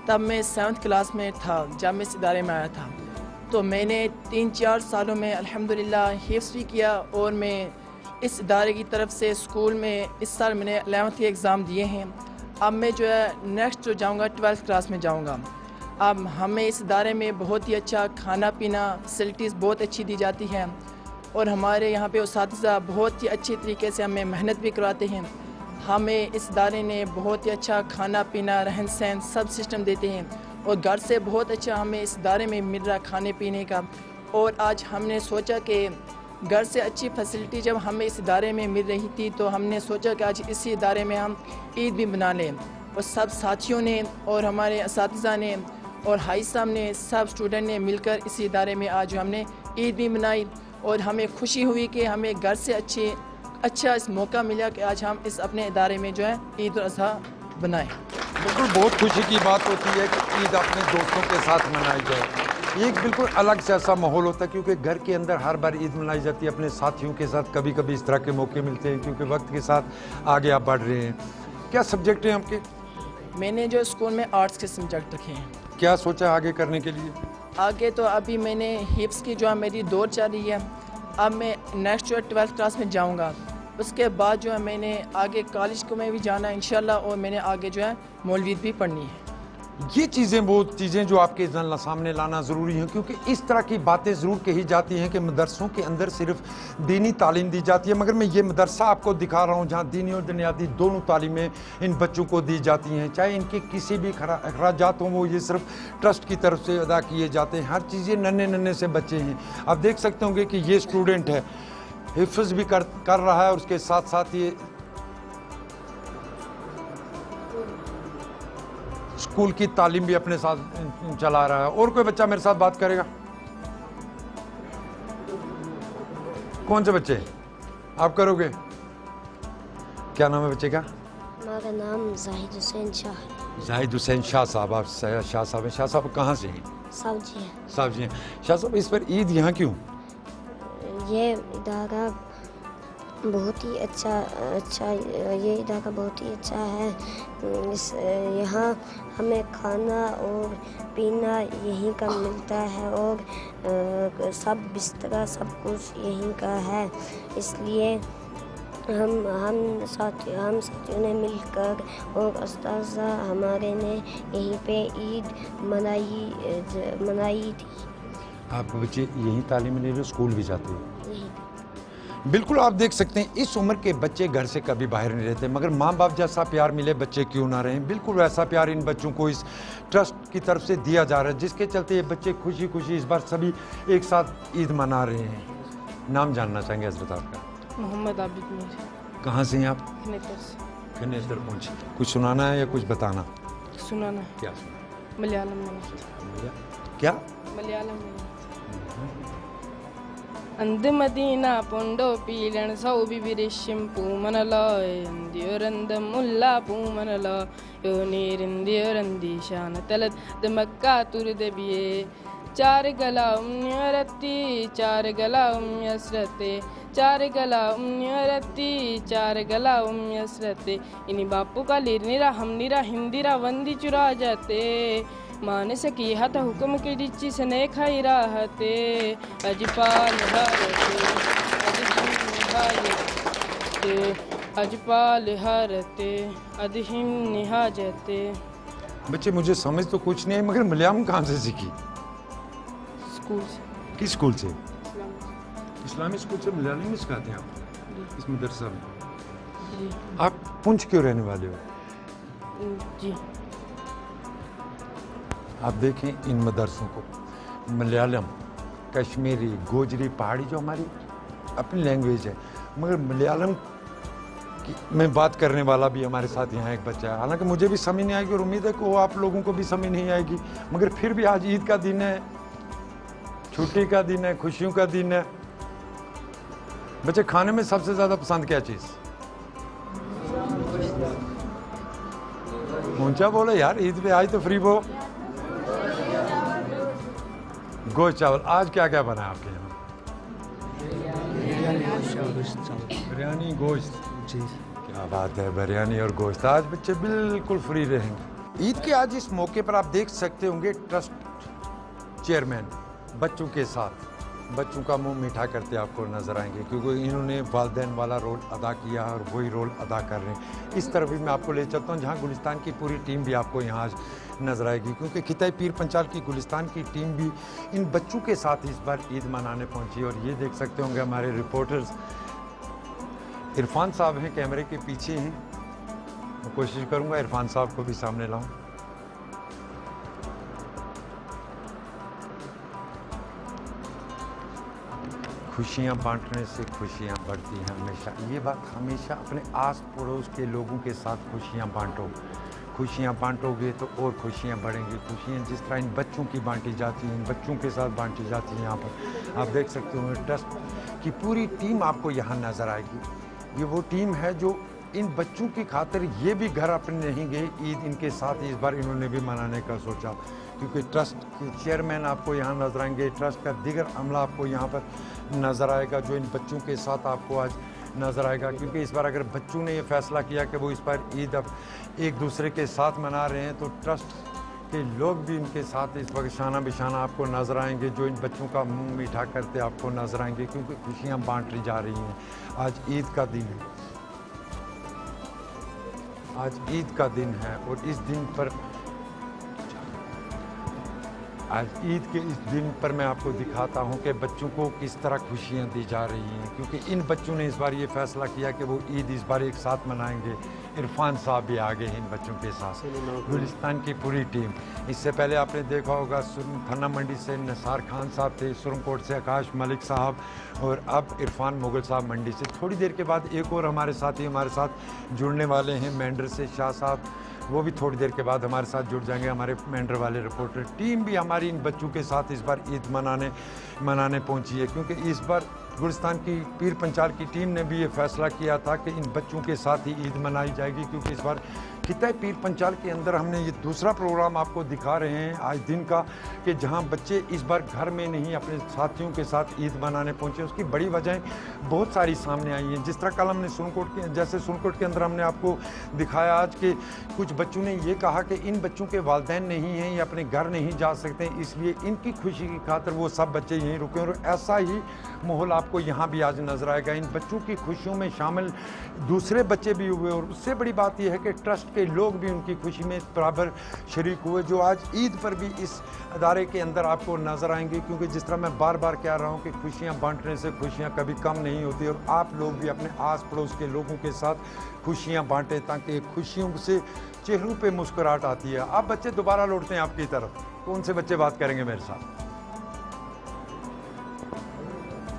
Speaker 8: तब मैं 7th क्लास में था जब मैं इस इदारे में आया था। तो मैंने 3-4 सालों में अल्हम्दुलिल्लाह हिफ्ज़ भी किया और मैं इस इदारे की तरफ से स्कूल में इस साल मैंने 11th के एग्ज़ाम दिए हैं। अब मैं जो है नेक्स्ट जो जाऊँगा 12th क्लास में जाऊँगा। अब हमें इस इदारे में बहुत ही अच्छा खाना पीना फैसिलिटीज़ बहुत अच्छी दी जाती हैं और हमारे यहाँ पे उस्ताद बहुत ही अच्छे तरीके से हमें मेहनत भी करवाते हैं। हमें इस इदारे ने बहुत ही अच्छा खाना पीना रहन सहन सब सिस्टम देते हैं और घर से बहुत अच्छा हमें इस इदारे में मिल रहा खाने पीने का। और आज हमने सोचा कि घर से अच्छी फैसिलिटी जब हमें इस इदारे में मिल रही थी तो हमने सोचा कि आज इसी इदारे में हम ईद भी मना लें। और सब साथियों ने और हमारे उस्ताद ने और हाई साहब ने सब स्टूडेंट ने मिलकर इसी इदारे में आज हमने ईद भी मनाई और हमें खुशी हुई कि हमें घर से अच्छा इस मौका मिला कि आज हम इस अपने इदारे में जो है ईद उल अज़हा बनाएं।
Speaker 1: बिल्कुल बहुत खुशी की बात होती है कि ईद अपने दोस्तों के साथ मनाई जाए। एक बिल्कुल अलग से ऐसा माहौल होता है क्योंकि घर के अंदर हर बार ईद मनाई जाती है अपने साथियों के साथ। कभी कभी इस तरह के मौके मिलते हैं क्योंकि वक्त के साथ आगे आप बढ़ रहे हैं। क्या सब्जेक्ट हैं आपके?
Speaker 8: मैंने जो स्कूल में आर्ट्स के सब्जेक्ट रखे हैं।
Speaker 1: क्या सोचा है आगे करने के लिए?
Speaker 8: आगे तो अभी मैंने हिफ्स की जो है मेरी दौड़ चल रही है। अब मैं नेक्स्ट जो है 12th क्लास में जाऊंगा। उसके बाद जो है मैंने आगे कॉलेज को में भी जाना है इंशाल्लाह और मैंने आगे जो है मौलवियत भी पढ़नी है।
Speaker 1: ये चीज़ें वो चीज़ें जो आपके सामने लाना ज़रूरी है क्योंकि इस तरह की बातें ज़रूर कही जाती हैं कि मदरसों के अंदर सिर्फ दीनी तालीम दी जाती है, मगर मैं ये मदरसा आपको दिखा रहा हूँ जहाँ दीनी और दुनियादी दोनों तालीमें इन बच्चों को दी जाती हैं। चाहे इनके किसी भी अखराजात हों वो ये सिर्फ ट्रस्ट की तरफ से अदा किए जाते हैं। हर चीज़ ये नन्हे से बच्चे हैं। आप देख सकते होंगे कि ये स्टूडेंट है, हिफ्ज़ भी कर रहा है और उसके साथ साथ ये स्कूल की तालीम भी अपने साथ चला रहा है। और कोई बच्चा मेरे साथ बात करेगा? कौन से बच्चे आप करोगे? क्या नाम है बच्चे का?
Speaker 9: हमारा नाम जाहिद हुसैन शाह है।
Speaker 1: जाहिद हुसैन शाह साहब। आप शाह साहब हैं। शाह साहब कहाँ से हैं?
Speaker 9: सावजी है।
Speaker 1: साहब जी हैं। शाह साहब इस पर ईद यहाँ क्यों?
Speaker 9: ये इदारा बहुत ही अच्छा ये इदारा बहुत ही अच्छा है। यहाँ हमें खाना और पीना यहीं का मिलता है और सब बिस्तरा सब कुछ यहीं का है। इसलिए हम साथियों ने मिलकर और उस्ताज़ा हमारे ने यहीं पे ईद मनाई थी।
Speaker 1: आप बच्चे यहीं तालीम ले रहे हो, स्कूल भी जाते हो?
Speaker 9: यहीं
Speaker 1: बिल्कुल आप देख सकते हैं इस उम्र के बच्चे घर से कभी बाहर नहीं रहते, मगर माँ बाप जैसा प्यार मिले बच्चे क्यों ना रहें। बिल्कुल वैसा प्यार इन बच्चों को इस ट्रस्ट की तरफ से दिया जा रहा है जिसके चलते ये बच्चे खुशी खुशी इस बार सभी एक साथ ईद मना रहे हैं। नाम जानना चाहेंगे हजरत आपका?
Speaker 10: मोहम्मद आबिद मीर।
Speaker 1: कहाँ से हैं आप? खनेतर पहुँचे। कुछ सुनाना है या कुछ बताना?
Speaker 10: सुनाना।
Speaker 1: क्या?
Speaker 10: मलयालम में।
Speaker 1: क्या?
Speaker 10: मलयालम में। अंध मदीना पोंडो पीलन सौबि विरिशिम पूमनला इंदियोरंद मुल्ला पूमनला योनीरिंदियोरंदी शान तलत दमक्का तुरदबिये चार गला उम्यरती चार गला उम्यसरते चार गला उम्यरती चार गला उम्यसरते इनी बापू का लिरनिरा हमनिरा हिंदीरा वंदी चुरा जाते मान सकी हत हुक्म की डिच्ची सने खाई राहते अजपाल हरते अजपाल हरते अदहिम निहाजते।
Speaker 1: बच्चे मुझे समझ तो कुछ नहीं है, मगर मलयालम कहाँ से सीखी?
Speaker 10: स्कूल से।
Speaker 1: किस स्कूल से? इस्लामी स्कूल से मलयालम सिखाते हैं आप इस मदरसा में?
Speaker 10: जी।
Speaker 1: आप पुंछ क्यों रहने वाले हो?
Speaker 10: जी।
Speaker 1: आप देखें इन मदरसों को, मलयालम, कश्मीरी, गोजरी, पहाड़ी जो हमारी अपनी लैंग्वेज है, मगर मलयालम की में बात करने वाला भी हमारे साथ यहाँ एक बच्चा है। हालांकि मुझे भी समझ नहीं आएगी और उम्मीद है कि वो आप लोगों को भी समझ नहीं आएगी, मगर फिर भी आज ईद का दिन है, छुट्टी का दिन है, खुशियों का दिन है। बच्चे खाने में सबसे ज़्यादा पसंद क्या चीज़? ऊंचा बोलो यार, ईद पे आज तो फ्री वो गोश्त चावल। आज क्या क्या बना है आपके यहाँ? बिरयानी गोश्त
Speaker 11: जी।
Speaker 1: क्या बात है, बिरयानी और गोश्त। आज बच्चे बिल्कुल फ्री रहेंगे। ईद के आज इस मौके पर आप देख सकते होंगे ट्रस्ट चेयरमैन बच्चों के साथ बच्चों का मुंह मीठा करते आपको नजर आएंगे, क्योंकि इन्होंने वालिदैन वाला रोल अदा किया है और वही रोल अदा कर रहे हैं। इस तरफ भी मैं आपको ले चलता हूँ जहाँ गुलिस्तान की पूरी टीम भी आपको यहाँ आज नजर आएगी, क्योंकि खिताई पीर पंचाल की गुलिस्तान की टीम भी इन बच्चों के साथ इस बार ईद मनाने पहुँची। और ये देख सकते होंगे हमारे रिपोर्टर्स इरफान साहब हैं, कैमरे के पीछे हैं। मैं कोशिश करूँगा इरफान साहब को भी सामने लाऊँ। खुशियाँ बांटने से खुशियाँ बढ़ती हैं हमेशा। ये बात हमेशा अपने आस पड़ोस के लोगों के साथ खुशियाँ बांटो। खुशियाँ बांटोगे तो और खुशियाँ बढ़ेंगी। खुशियाँ जिस तरह इन बच्चों की बांटी जाती हैं, इन बच्चों के साथ बांटी जाती हैं। यहाँ पर आप देख सकते हो ट्रस्ट की पूरी टीम आपको यहाँ नज़र आएगी। ये वो टीम है जो इन बच्चों की खातिर ये भी घर अपने नहीं गए, ईद इनके साथ इस बार इन्होंने भी मनाने का सोचा, क्योंकि ट्रस्ट के चेयरमैन आपको यहाँ नजर आएंगे, ट्रस्ट का दीगर अमला आपको यहाँ पर नज़र आएगा जो इन बच्चों के साथ आपको आज नज़र आएगा। क्योंकि इस बार अगर बच्चों ने ये फैसला किया कि वो इस बार ईद अब एक दूसरे के साथ मना रहे हैं, तो ट्रस्ट के लोग भी इनके साथ इस वक्त शाना बिशाना आपको नज़र आएंगे, जो इन बच्चों का मुंह मीठा करते आपको नज़र आएंगे, क्योंकि खुशियाँ बांटी जा रही हैं। आज ईद का दिन है, आज ईद का दिन है और इस दिन पर आज ईद के इस दिन पर मैं आपको दिखाता हूं कि बच्चों को किस तरह खुशियां दी जा रही हैं, क्योंकि इन बच्चों ने इस बार ये फैसला किया कि वो ईद इस बार एक साथ मनाएंगे। इरफान साहब भी आगे हैं इन बच्चों के साथ, गुलिस्तान की पूरी टीम। इससे पहले आपने देखा होगा थन्ना मंडी से निसार खान साहब थे, सुरंगकोट से आकाश मलिक साहब, और अब इरफान मुगल साहब मंडी से। थोड़ी देर के बाद एक और हमारे साथी हमारे साथ जुड़ने वाले हैं, मेंढर से शाह साहब, वो भी थोड़ी देर के बाद हमारे साथ जुड़ जाएंगे, हमारे मेंढर वाले रिपोर्टर। टीम भी हमारी इन बच्चों के साथ इस बार ईद मनाने पहुंची है, क्योंकि इस बार गुलिस्तान की पीर पंचाल की टीम ने भी ये फैसला किया था कि इन बच्चों के साथ ही ईद मनाई जाएगी, क्योंकि इस बार खिताई पीर पंचाल के अंदर हमने ये दूसरा प्रोग्राम आपको दिखा रहे हैं आज दिन का, कि जहां बच्चे इस बार घर में नहीं अपने साथियों के साथ ईद मनाने पहुंचे। उसकी बड़ी वजहें बहुत सारी सामने आई हैं। जिस तरह कल हमने सुरंगकोट के अंदर हमने आपको दिखाया आज के कुछ बच्चों ने ये कहा कि इन बच्चों के वालिदैन नहीं हैं, ये अपने घर नहीं जा सकते, इसलिए इनकी खुशी की खातिर वो सब बच्चे यहीं रुके। और ऐसा ही माहौल आपको यहाँ भी आज नजर आएगा। इन बच्चों की खुशियों में शामिल दूसरे बच्चे भी हुए, और उससे बड़ी बात यह है कि ट्रस्ट के लोग भी उनकी खुशी में बराबर शरीक हुए, जो आज ईद पर भी इस अदारे के अंदर आपको नजर आएंगे। क्योंकि जिस तरह मैं बार बार कह रहा हूँ कि खुशियाँ बांटने से खुशियाँ कभी कम नहीं होती, और आप लोग भी अपने आस पड़ोस के लोगों के साथ खुशियाँ बांटें, ताकि खुशियों से चेहरों पे मुस्कुराहट आती है। आप बच्चे दोबारा लौटते हैं आपकी तरफ। कौन से बच्चे बात करेंगे मेरे साथ?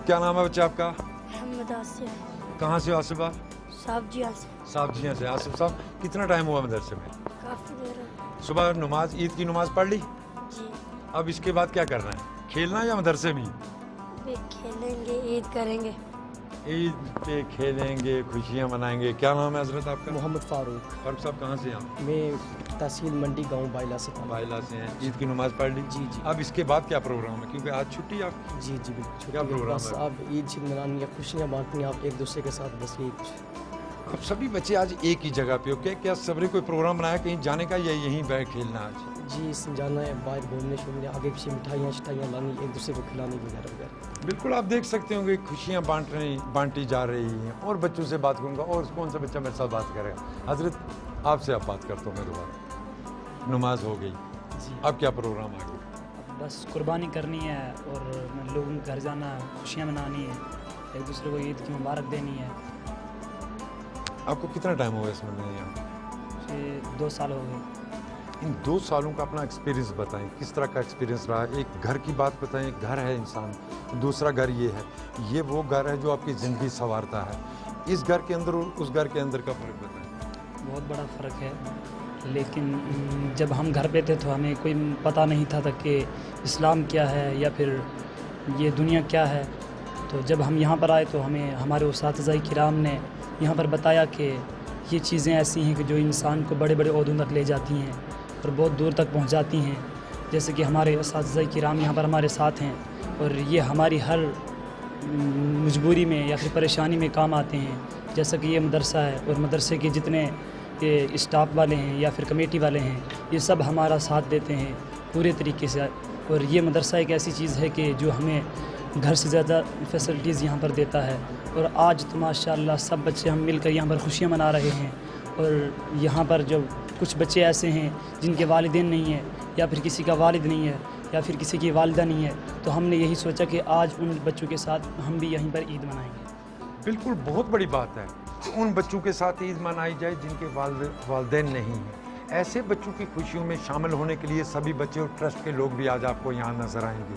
Speaker 1: क्या नाम है बच्चा आपका?
Speaker 12: मोहम्मद आसिफ।
Speaker 1: कहाँ से हो आसिफ आप?
Speaker 12: साबजिया से।
Speaker 1: साबजिया से। आसिफ साहब, कितना टाइम हुआ मदरसे में?
Speaker 12: काफ़ी देर।
Speaker 1: सुबह नमाज, ईद की नमाज पढ़ ली
Speaker 12: जी।
Speaker 1: अब इसके बाद क्या करना है? खेलना या मदरसे में?
Speaker 12: खेलेंगे, ईद करेंगे।
Speaker 1: ईद पे खेलेंगे, खुशियाँ मनाएंगे। क्या नाम है हजरत आपका?
Speaker 11: मोहम्मद फारूक।
Speaker 1: फारूक साहब कहाँ से हैं आप?
Speaker 11: मैं तहसील मंडी गांव बाइला से था।
Speaker 1: बाइला से हैं। ईद की नमाज पढ़ ली?
Speaker 11: जी जी।
Speaker 1: अब इसके बाद क्या प्रोग्राम है, क्योंकि आज छुट्टी आपकी?
Speaker 11: जी जी बिल्कुल।
Speaker 1: क्या प्रोग्राम
Speaker 11: बस
Speaker 1: है?
Speaker 11: आप ईद मनानी है, खुशियाँ बांटनी है आप एक दूसरे के साथ, बस यही कुछ।
Speaker 1: अब सभी बच्चे आज एक ही जगह पे हो, क्या सबरे कोई प्रोग्राम बनाया कहीं जाने का, या यहीं बैठ खेलना आज?
Speaker 11: जी जाना है बाहर घूमने शूमने, आगे पीछे मिठाइयाँ लानी, एक दूसरे को खिलानी वगैरह वगैरह।
Speaker 1: बिल्कुल, आप देख सकते होंगे खुशियाँ बांटी जा रही हैं। और बच्चों से बात करूँगा, और कौन सा बच्चा मेरे साथ बात करेगा? हजरत आपसे आप बात करता हूँ मैं दोबारा। नमाज हो गई
Speaker 13: जी।
Speaker 1: अब क्या प्रोग्राम आगे?
Speaker 13: बस कुर्बानी करनी है और लोगों के घर जाना है, खुशियाँ मनानी है, एक दूसरे को ईद की मुबारक देनी है।
Speaker 1: आपको कितना टाइम हुआ इसमें यहाँ?
Speaker 13: 2 साल हो गए।
Speaker 1: इन 2 सालों का अपना एक्सपीरियंस बताएं, किस तरह का एक्सपीरियंस रहा? एक घर की बात बताएं, एक घर है इंसान, दूसरा घर ये है, ये वो घर है जो आपकी ज़िंदगी संवारता है। इस घर के अंदर और उस घर के अंदर का फ़र्क बताएं।
Speaker 13: बहुत बड़ा फ़र्क है, लेकिन जब हम घर पे थे तो हमें कोई पता नहीं था कि इस्लाम क्या है या फिर ये दुनिया क्या है। तो जब हम यहाँ पर आए तो हमें हमारे उस्ताद-ए किराम ने यहाँ पर बताया कि ये चीज़ें ऐसी हैं कि जो इंसान को बड़े बड़े ओहदों तक ले जाती हैं और बहुत दूर तक पहुँचाती हैं। جیسے کہ ہمارے اساتذہ کرام یہاں پر ہمارے ساتھ ہیں اور یہ ہماری ہر مجبوری میں یا پھر پریشانی میں کام آتے ہیں. جیسا کہ یہ مدرسہ ہے اور مدرسے کے جتنے اسٹاف والے ہیں یا پھر کمیٹی والے ہیں یہ سب ہمارا ساتھ دیتے ہیں پورے طریقے سے. اور یہ مدرسہ ایک ایسی چیز ہے کہ جو ہمیں گھر سے زیادہ فیسلٹیز یہاں پر دیتا ہے. اور آج تو ماشاءاللہ سب بچے ہم مل کر یہاں پر خوشیاں منا رہے ہیں. اور یہاں پر جو کچھ بچے ایسے ہیں جن کے والدین نہیں ہیں یا پھر کسی کا والد نہیں ہے یا پھر کسی کی والدہ نہیں ہے, تو ہم نے یہی سوچا کہ آج ان بچوں کے ساتھ ہم بھی یہیں پر عید منائیں گے.
Speaker 1: بالکل بہت بڑی بات ہے کہ ان بچوں کے ساتھ عید منائی جائے جن کے والدین نہیں ہیں. ایسے بچوں کی خوشیوں میں شامل ہونے کے لیے سبھی بچے اور ٹرسٹ کے لوگ بھی آج آپ کو یہاں نظر آئیں گے,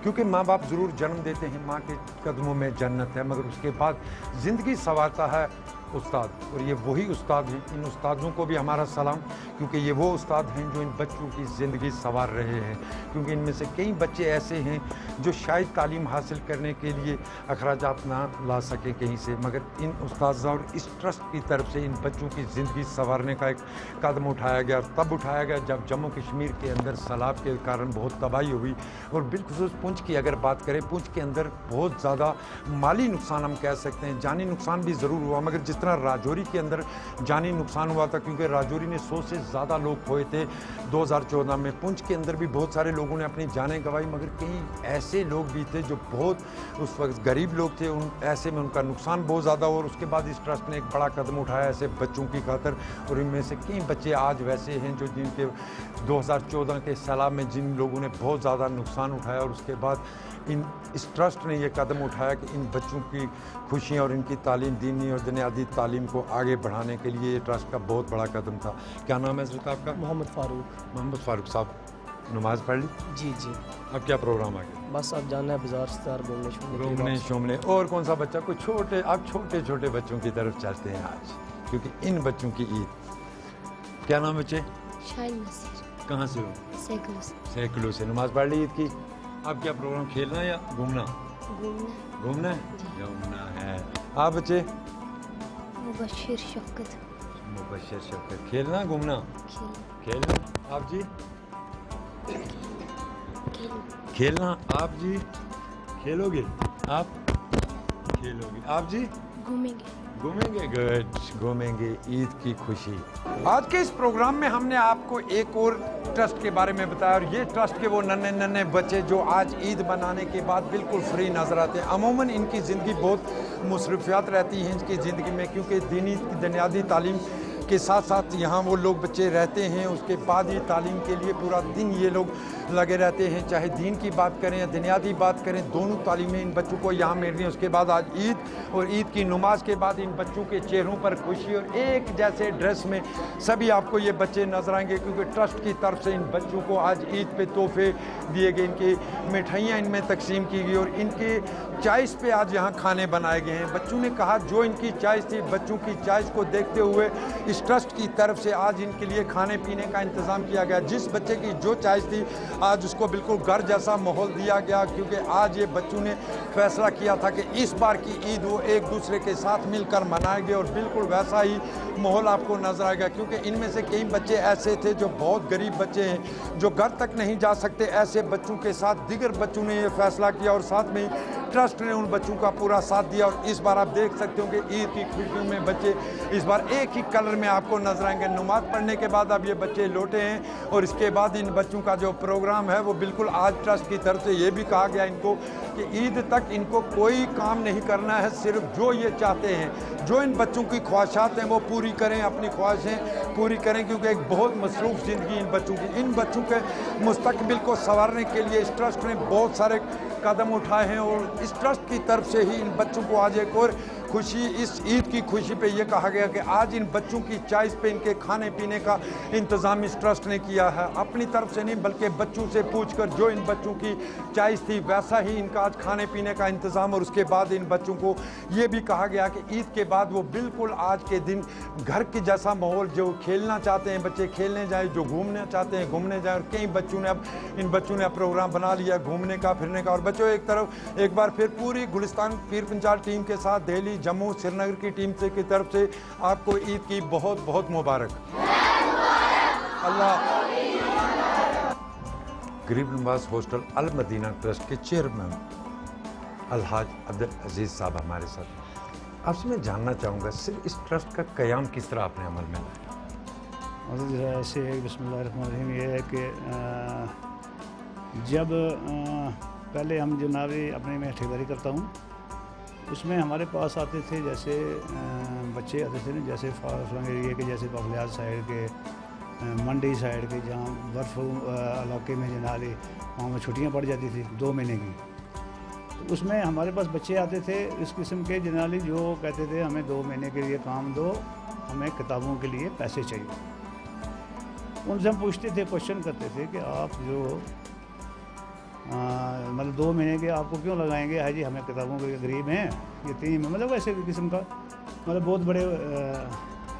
Speaker 1: کیونکہ ماں باپ ضرور جنم دیتے ہیں, ماں کے قدموں میں جنت ہے, مگر اس کے بعد زندگی سنوارتا ہے استاد, اور یہ وہی استاد ہیں. ان استادوں کو بھی ہمارا سلام, کیونکہ یہ وہ استاد ہیں جو ان بچوں کی زندگی سنوار رہے ہیں. کیونکہ ان میں سے کئی بچے ایسے ہیں جو شاید تعلیم حاصل کرنے کے لیے اخراجات نہ لا سکیں کہیں سے, مگر ان استاذہ اور اس ٹرسٹ کی طرف سے ان بچوں کی زندگی سنوارنے کا ایک قدم اٹھایا گیا. تب اٹھایا گیا جب جموں کشمیر کے اندر سیلاب کے کارن بہت تباہی ہوئی, اور بالخصوص پونچھ کی اگر بات کریں, پونچھ کے اندر بہت زیادہ مالی نقصان ہم کہہ سکتے ہیں, جانی نقصان بھی ضرور ہوا, مگر جس طرح راجوری کے اندر جانی نقصان ہوا تھا, کیونکہ راجوری نے 100 سے زیادہ لوگ کھوئے تھے 2014 میں. پونچھ کے اندر بھی بہت سارے لوگوں نے اپنی جانیں گنوائی, مگر کئی ایسے لوگ بھی تھے جو بہت اس وقت غریب لوگ تھے, ایسے میں ان کا نقصان بہت زیادہ ہوا. اور اس کے بعد اس ٹرسٹ نے ایک بڑا قدم اٹھایا ایسے بچوں کی خاطر, اور ان میں سے کئی بچے آج ویسے ہیں جو جن کے 2014 کے سیلاب میں جن لوگوں نے بہت زیادہ نقصان اٹھایا. اور اس کے بعد اس ٹرسٹ نے یہ قدم اٹھایا کہ ان بچوں کی خوشیاں اور ان کی تعلیم, دینی اور دنیاوی تعلیم کو آگے بڑھانے کے لیے یہ ٹرسٹ کا بہت بڑا قدم تھا. کیا نام ہے حضرت آپ کا؟
Speaker 11: محمد فاروق.
Speaker 1: محمد فاروق صاحب, نماز پڑھ لی؟
Speaker 11: جی جی.
Speaker 1: اب کیا پروگرام آ گیا؟
Speaker 11: بس اب جانا ہے بازار شزار
Speaker 1: گھومنے شومنے. اور کون سا بچہ؟ کچھ چھوٹے, اب چھوٹے چھوٹے بچوں کی طرف چلتے ہیں آج, کیونکہ ان بچوں کی عید. کیا نام بچے؟
Speaker 12: شاہد نصیر.
Speaker 1: کہاں سے ہو؟
Speaker 12: سیکلو سے.
Speaker 1: سیکلو سے. نماز پڑھ لی عید کی؟ اب کیا پروگرام, کھیلنا یا گھومنا؟ گھومنا ہے. گھومنا ہے. آپ بچے؟
Speaker 12: مبشر شفقت.
Speaker 1: مبشر شفقت. کھیلنا گھومنا؟ کھیلنا. آپ جی؟ کھیلنا. آپ جی کھیلو گے؟ آپ کھیلو گے. آپ جی؟
Speaker 12: گھومیں گے.
Speaker 1: گھومیں گے. گڈ, گھومیں گے. عید کی خوشی. آج کے اس پروگرام میں ہم نے آپ کو ایک اور ٹرسٹ کے بارے میں بتایا, اور یہ ٹرسٹ کے وہ ننھے بچے جو آج عید منانے کے بعد بالکل فری نظر آتے ہیں. عموماً ان کی زندگی بہت مصروفیات رہتی ہیں ان کی زندگی میں, کیونکہ دینی دنیاوی تعلیم کے ساتھ ساتھ یہاں وہ لوگ بچے رہتے ہیں. اس کے بعد یہ تعلیم کے لیے پورا دن یہ لوگ لگے رہتے ہیں, چاہے دین کی بات کریں یا دنیاوی بات کریں, دونوں تعلیمیں ان بچوں کو یہاں مل رہی ہیں. اس کے بعد آج عید, اور عید کی نماز کے بعد ان بچوں کے چہروں پر خوشی, اور ایک جیسے ڈریس میں سبھی آپ کو یہ بچے نظر آئیں گے, کیونکہ ٹرسٹ کی طرف سے ان بچوں کو آج عید پہ تحفے دیے گئے, ان کی مٹھائیاں ان میں تقسیم کی گئی, اور ان کے چائس پہ آج یہاں کھانے بنائے گئے ہیں. بچوں نے کہا جو ان کی چائس تھی, بچوں کی چائس کو دیکھتے ہوئے اس ٹرسٹ کی طرف سے آج ان کے لیے کھانے پینے کا انتظام کیا گیا. جس بچے کی جو چائس تھی آج اس کو بالکل گھر جیسا ماحول دیا گیا, کیونکہ آج یہ بچوں نے فیصلہ کیا تھا کہ اس بار کی عید وہ ایک دوسرے کے ساتھ مل کر منائیں گے, اور بالکل ویسا ہی ماحول آپ کو نظر آئے گا. کیونکہ ان میں سے کئی بچے ایسے تھے جو بہت غریب بچے ہیں, جو گھر تک نہیں جا سکتے. ایسے بچوں کے ساتھ دیگر بچوں نے یہ فیصلہ کیا, اور ساتھ میں ٹرسٹ نے ان بچوں کا پورا ساتھ دیا. اور اس بار آپ دیکھ سکتے ہو کہ عید کی خوشیوں میں بچے اس بار ایک ہی کلر میں آپ کو نظر آئیں گے. نماز پڑھنے کے بعد اب یہ بچے لوٹے ہیں, اور اس کے بعد ان بچوں کا جو پروگرام ہے وہ بالکل آج ٹرسٹ کی طرف سے یہ بھی کہا گیا ان کو کہ عید تک ان کو کوئی کام نہیں کرنا ہے, صرف جو یہ چاہتے ہیں, جو ان بچوں کی خواہشات ہیں وہ پوری کریں, اپنی خواہشیں پوری کریں, کیونکہ ایک بہت مصروف زندگی ان بچوں کی. ان بچوں کے مستقبل کو سنوارنے کے لیے اس ٹرسٹ نے بہت سارے قدم اٹھائے ہیں, اور اس ٹرسٹ کی طرف سے ہی ان بچوں کو آج ایک اور خوشی, اس عید کی خوشی پہ یہ کہا گیا کہ آج ان بچوں کی چائس پہ ان کے کھانے پینے کا انتظام اس ٹرسٹ نے کیا ہے. اپنی طرف سے نہیں بلکہ بچوں سے پوچھ کر جو ان بچوں کی چائس تھی ویسا ہی ان کا آج کھانے پینے کا انتظام. اور اس کے بعد ان بچوں کو یہ بھی کہا گیا کہ عید کے بعد وہ بالکل آج کے دن گھر کے جیسا ماحول, جو کھیلنا چاہتے ہیں بچے کھیلنے جائیں, جو گھومنا چاہتے ہیں گھومنے جائیں. اور کئی بچوں نے ان بچوں نے پروگرام بنا لیا گھومنے کا, پھرنے کا. اور بچوں ایک طرف ایک بار پھر پوری گلستان پیر پنچال ٹیم کے ساتھ دہلی, جموں, سری نگر کی ٹیم سے کی طرف سے آپ کو عید کی بہت بہت مبارک. اللہ गरीब नवाज हॉस्टल अल मदीना ट्रस्ट के चेयरमैन अलहाज अब्दुल अजीज़ साहब हमारे साथ। आपसे मैं जानना चाहूँगा सिर्फ इस ट्रस्ट का क़याम किस तरह आपने अमल में लाया?
Speaker 14: ऐसे बिस्मिल्लाहिर्रहमानिर्रहीम ये है कि जब पहले हम जनाब अपने में ठेकेदारी करता हूँ, उसमें हमारे पास आते थे जैसे बच्चे आते थे ना, जैसे फलां एरिया के, जैसे बखलियात साइड के, मंडी साइड के, जहाँ बर्फ़ इलाके में जनाले वहाँ में छुट्टियाँ पड़ जाती थी 2 महीने की। तो उसमें हमारे पास बच्चे आते थे इस किस्म के जनाली जो कहते थे हमें 2 महीने के लिए काम दो, हमें किताबों के लिए पैसे चाहिए। उनसे हम पूछते थे, क्वेश्चन करते थे कि आप जो मतलब 2 महीने के आपको क्यों लगाएंगे? है जी हमें किताबों के गरीब हैं, यतीम है, मतलब ऐसे किस्म का, मतलब बहुत बड़े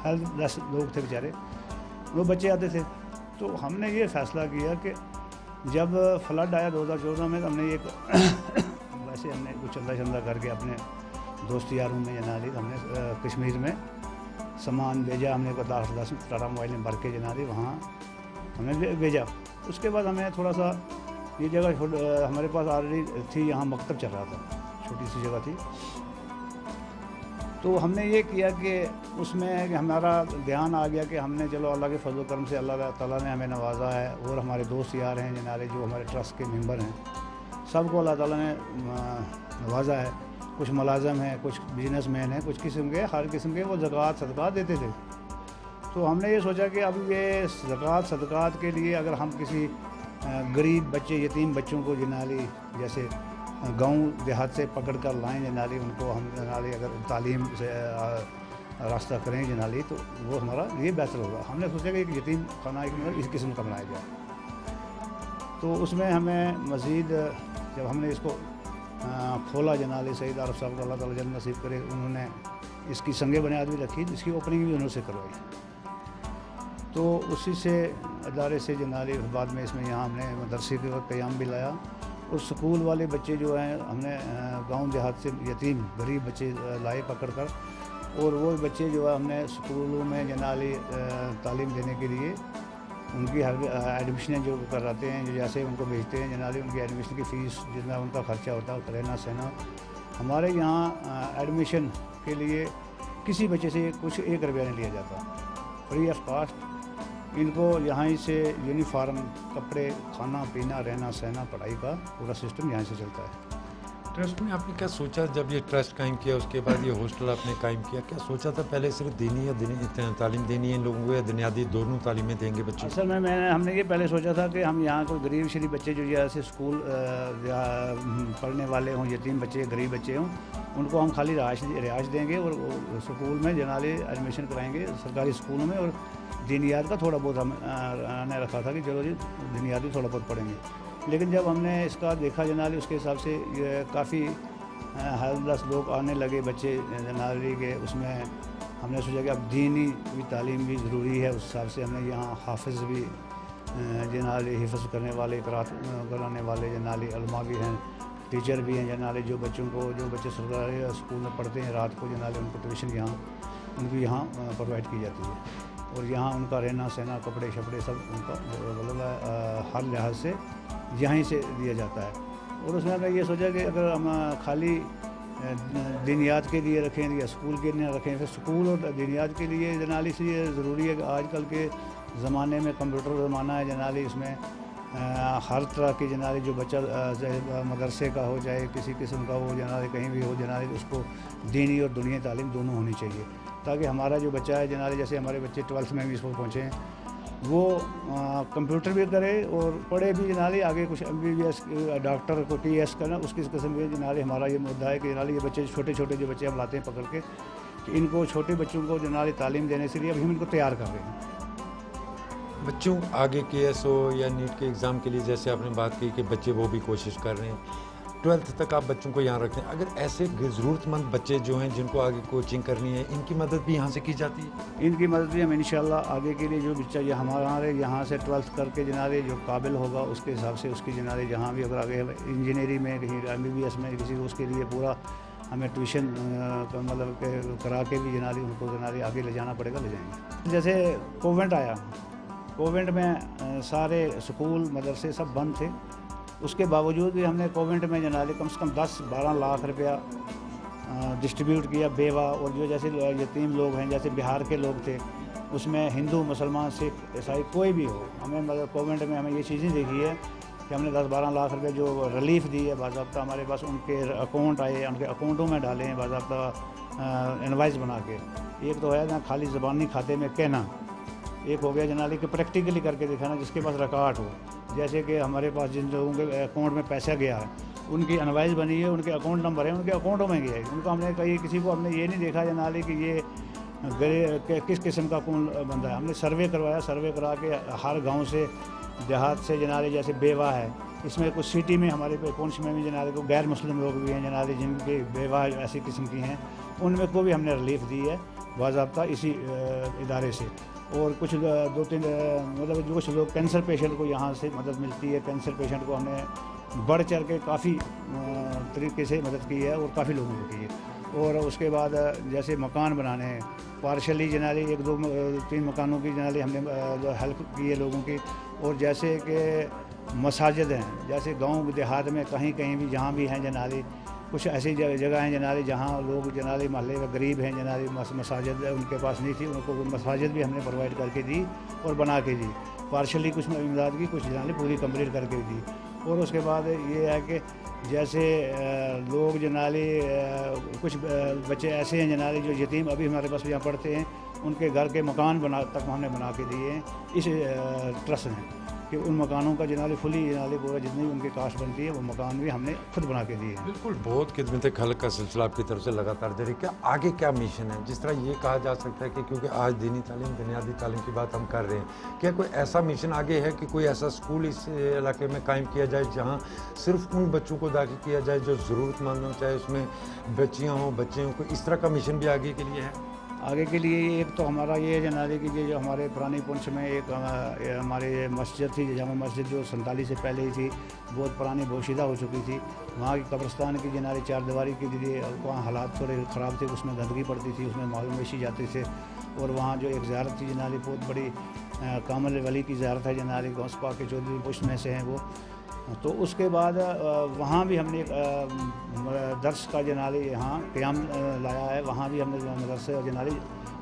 Speaker 14: हेल्पलेस लोग थे बेचारे, वो बच्चे आते थे। तो हमने ये फ़ैसला किया कि जब फ्लड आया 2014 में, तो हमने एक वैसे हमने कुछ चंदा चंदा करके अपने दोस्त यारों में जनाली हमने कश्मीर में सामान भेजा। हमने को 10 टाटा मोबाइल में भर के जनाली वहाँ हमने भेजा। उसके बाद हमें थोड़ा सा ये जगह हमारे पास ऑलरेडी थी, यहाँ मकतब चल रहा था, छोटी सी जगह थी। तो हमने ये किया कि उसमें हमारा ध्यान आ गया कि हमने चलो अल्लाह के फजल करम से अल्लाह ताला ने हमें नवाजा है, और हमारे दोस्त यार हैं जनाले जो हमारे ट्रस्ट के मेंबर हैं, सबको अल्लाह ताला ने नवाजा है। कुछ मुलाजम हैं, कुछ बिजनेसमैन हैं, कुछ किस्म के, हर किस्म के वो ज़कात सदक़ात देते थे। तो हमने ये सोचा कि अब ये ज़कात सदक़ात के लिए अगर हम किसी गरीब बच्चे, यतीम बच्चों को जनाली जैसे गांव देहात से पकड़ कर लाएँ जनाली, उनको हम जनाली अगर तालीम से रास्ता करें जनाली, तो वो हमारा ये बेहतर होगा। हमने सोचा कि एक यतीम खाना इस किस्म का बनाया जाए। तो उसमें हमें मज़ीद जब हमने इसको खोला जनाली, सईद आरफ साहब को अल्लाह ताला जन्नत नसीब करे, उन्होंने इसकी संगे बुनियाद भी रखी, इसकी ओपनिंग भी उन्होंने करवाई। तो उसी से अदारे से जनाली बाद में इसमें यहाँ हमने मदरसे का क़याम भी लाया, और स्कूल वाले बच्चे जो हैं हमने गांव देहात से यतीम गरीब बच्चे लाए पकड़ कर, और वो बच्चे जो है हमने स्कूलों में जनाली तालीम देने के लिए उनकी हर एडमिशनें जो कराते हैं, जो जैसे उनको भेजते हैं जनाली, उनकी एडमिशन की फ़ीस जितना उनका ख़र्चा होता है, रहना सहना। हमारे यहाँ एडमिशन के लिए किसी बच्चे से कुछ 1 रुपया नहीं लिया जाता, फ्री ऑफ कास्ट। इनको यहाँ से यूनिफॉर्म, कपड़े, खाना पीना, रहना सहना, पढ़ाई का पूरा सिस्टम यहाँ से चलता है।
Speaker 1: ट्रस्ट में आपने क्या सोचा जब ये ट्रस्ट कायम किया, उसके बाद ये हॉस्टल आपने कायम किया, क्या सोचा था पहले सिर्फ दीनी या तालीम देनी है लोगों को, या दुनियादी दोनों तालीमें देंगे बच्चे?
Speaker 14: असल में हमने ये पहले सोचा था कि हम यहाँ कोई गरीब शरीफ बच्चे जो जैसे स्कूल पढ़ने वाले हों, यतीम बच्चे, गरीब बच्चे हों, उनको हम खाली रिहाइश देंगे और स्कूल में जनाले एडमिशन कराएँगे सरकारी स्कूलों में, और दीनियात का थोड़ा बहुत हमने रखा था कि चलो जी दीनियात भी थोड़ा बहुत पढ़ेंगे। लेकिन जब हमने इसका देखा जनाली, उसके हिसाब से काफ़ी हेल्पलेस लोग आने लगे बच्चे जनाली के, उसमें हमने सोचा कि अब दीनी भी तालीम भी ज़रूरी है। उस हिसाब से हमने यहाँ हाफिज़ भी जनाली, हिफ्ज़ करने वाले, क़रात कराने वाले जनाली उलमा भी हैं, टीचर भी हैं जनाली, जो बच्चे सरकारी स्कूल में पढ़ते हैं रात को जनाली, उनको ट्यूशन यहाँ उनकी यहाँ प्रोवाइड की जाती है, और यहाँ उनका रहना सहना, कपड़े शपड़े सब उनका मतलब हर लिहाज से यहीं से दिया जाता है। और उसमें हमने ये सोचा कि अगर हम खाली दीनियात के लिए रखें या स्कूल के लिए रखें, फिर स्कूल और दीनियात के लिए जनाली से ये ज़रूरी है कि आजकल के ज़माने में कंप्यूटर ज़माना है जनाली, इसमें हर तरह की जनाली जो बच्चा मदरसे का हो, चाहे किसी किस्म का हो जनाली, कहीं भी हो जनाली, उसको दीनी और दुनिया तालीम दोनों होनी चाहिए, ताकि हमारा जो बच्चा है जनाली, जैसे हमारे बच्चे 12th में भी इसको पहुँचे हैं, वो कंप्यूटर भी करे और पढ़े भी जनाली, आगे कुछ MBBS डॉक्टर को TS करना, उसकी किस्म के जनाली हमारा ये मुद्दा है कि जनाली ये बच्चे छोटे छोटे जो बच्चे हम लाते हैं पकड़ के, कि इनको छोटे बच्चों को जनाली तालीम देने से लिए अभी हम इनको तैयार कर रहे हैं।
Speaker 1: बच्चों आगे KSO या नीट के एग्ज़ाम के लिए जैसे आपने बात की कि बच्चे वो भी कोशिश कर रहे हैं, 12th तक आप बच्चों को यहाँ रखते हैं, अगर ऐसे ज़रूरतमंद बच्चे जो हैं जिनको आगे कोचिंग करनी है, इनकी मदद भी यहाँ से की जाती है?
Speaker 14: इनकी मदद भी हम इंशाल्लाह आगे के लिए जो बच्चा ये हमारे यहाँ से 12th करके जनाले जो काबिल होगा, उसके हिसाब से उसकी जनाले जहाँ भी अगर आगे इंजीनियरिंग में, कहीं MBBS में, किसी को उसके लिए पूरा हमें ट्यूशन मतलब करा के भी जनाली उनको जनाली आगे ले जाना पड़ेगा, ले जाएंगे। जैसे कोवेंट आया, कोविड में सारे स्कूल मदरसे सब बंद थे, उसके बावजूद भी हमने कोविड में जनाले कम से कम 10-12 लाख रुपया डिस्ट्रीब्यूट किया बेवा और जो जैसे यतीम लोग हैं, जैसे बिहार के लोग थे, उसमें हिंदू मुसलमान सिख ईसाई कोई भी हो, हमें मतलब कोविड में हमें ये चीज़ें देखी है कि हमने 10-12 लाख रुपए जो रिलीफ दी है बाज़ाब्ता हमारे पास उनके अकाउंट आए, उनके अकाउंटों में डाले हैं बाज़ाब्ता इनवाइस बना के। एक तो है ना खाली ज़बानी खाते में कहना, एक हो गया जनाली कि प्रैक्टिकली करके दिखाना जिसके पास रिकॉर्ड हो, जैसे कि हमारे पास जिन लोगों के अकाउंट में पैसा गया है उनकी इनवाइस बनी है, उनके अकाउंट नंबर है, उनके अकाउंटों में गया है, उनको हमने कहीं किसी को हमने ये नहीं देखा जनाली कि ये किस किस्म का कौन बंदा है। हमने सर्वे करवाया, सर्वे करा के हर गांव से देहात से जनाले जैसे बेवा है, इसमें कुछ सिटी में हमारे पे पुंछ में भी जनाले को गैर मुस्लिम लोग भी हैं जनाले जिनके बेवा ऐसी किस्म की हैं, उनमें को भी हमने रिलीफ दी है बाज़ाब्ता इसी इदारे से। और कुछ 2-3 मतलब कुछ लोग कैंसर पेशेंट को यहाँ से मदद मिलती है, कैंसर पेशेंट को हमने बढ़ चढ़ के काफ़ी तरीके से मदद की है और काफ़ी लोगों को की है। और उसके बाद जैसे मकान बनाने हैं पार्शली जनाली 1-2-3 मकानों की जनाली हमने हेल्प की है लोगों की। और जैसे कि मसाजिद हैं, जैसे गांव देहात में कहीं कहीं भी जहाँ भी हैं जनाली कुछ ऐसी जगह हैं जनाली जहाँ लोग जनाली मोहल्ले में गरीब हैं जनाली मसाजिद उनके पास नहीं थी, उनको मसाजिद भी हमने प्रोवाइड करके दी और बना के दी, पार्शली कुछ इमदाद की, कुछ जनाली पूरी कंप्लीट करके दी। और उसके बाद ये है कि जैसे लोग जनाली कुछ बच्चे ऐसे हैं जनाली जो यतीम अभी हमारे पास यहाँ पढ़ते हैं, उनके घर के मकान तक हमने बना के दिए हैं इस ट्रस्ट में, कि उन मकानों का जनाली फुली जनाली पूरा जितनी भी उनकी कास्ट बनती है वो मकान भी हमने खुद बना के दिए हैं।
Speaker 1: बिल्कुल, बहुत खिदमत खल्क का सिलसिला आपकी तरफ से लगातार जारी। क्या आगे क्या मिशन है? जिस तरह ये कहा जा सकता है कि क्योंकि आज दीनी तालीम बुनियादी तालीम की बात हम कर रहे हैं, क्या कोई ऐसा मिशन आगे है कि कोई ऐसा स्कूल इस इलाके में कायम किया जाए जहाँ सिर्फ उन बच्चों को दाखिल किया जाए जो ज़रूरतमंद हों, चाहे उसमें बच्चियाँ हों बच्चे हों, कोई इस तरह का मिशन भी आगे के लिए है?
Speaker 14: आगे के लिए एक तो हमारा ये जनाले की जो हमारे पुरानी पुंछ में एक हमारे मस्जिद थी, जामा मस्जिद जो 47 से पहले ही थी, बहुत पुरानी बोशीदा हो चुकी थी, वहाँ की कब्रिस्तान की जनाली 4 दीवारी के लिए वहाँ हालात थोड़े ख़राब थे, उसमें गंदगी पड़ती थी, उसमें माल मवेशी जाते थे। और वहाँ जो एक ज़ियारत थी जनाली बहुत बड़ी कामल वली की ज़ियारत है जनाली गौस पाक के चौधरी पुष्ट में से हैं वो, तो उसके बाद वहाँ भी हमने दर्स का जनाली यहाँ क़याम लाया है, वहाँ भी हमने मदरसे जनाली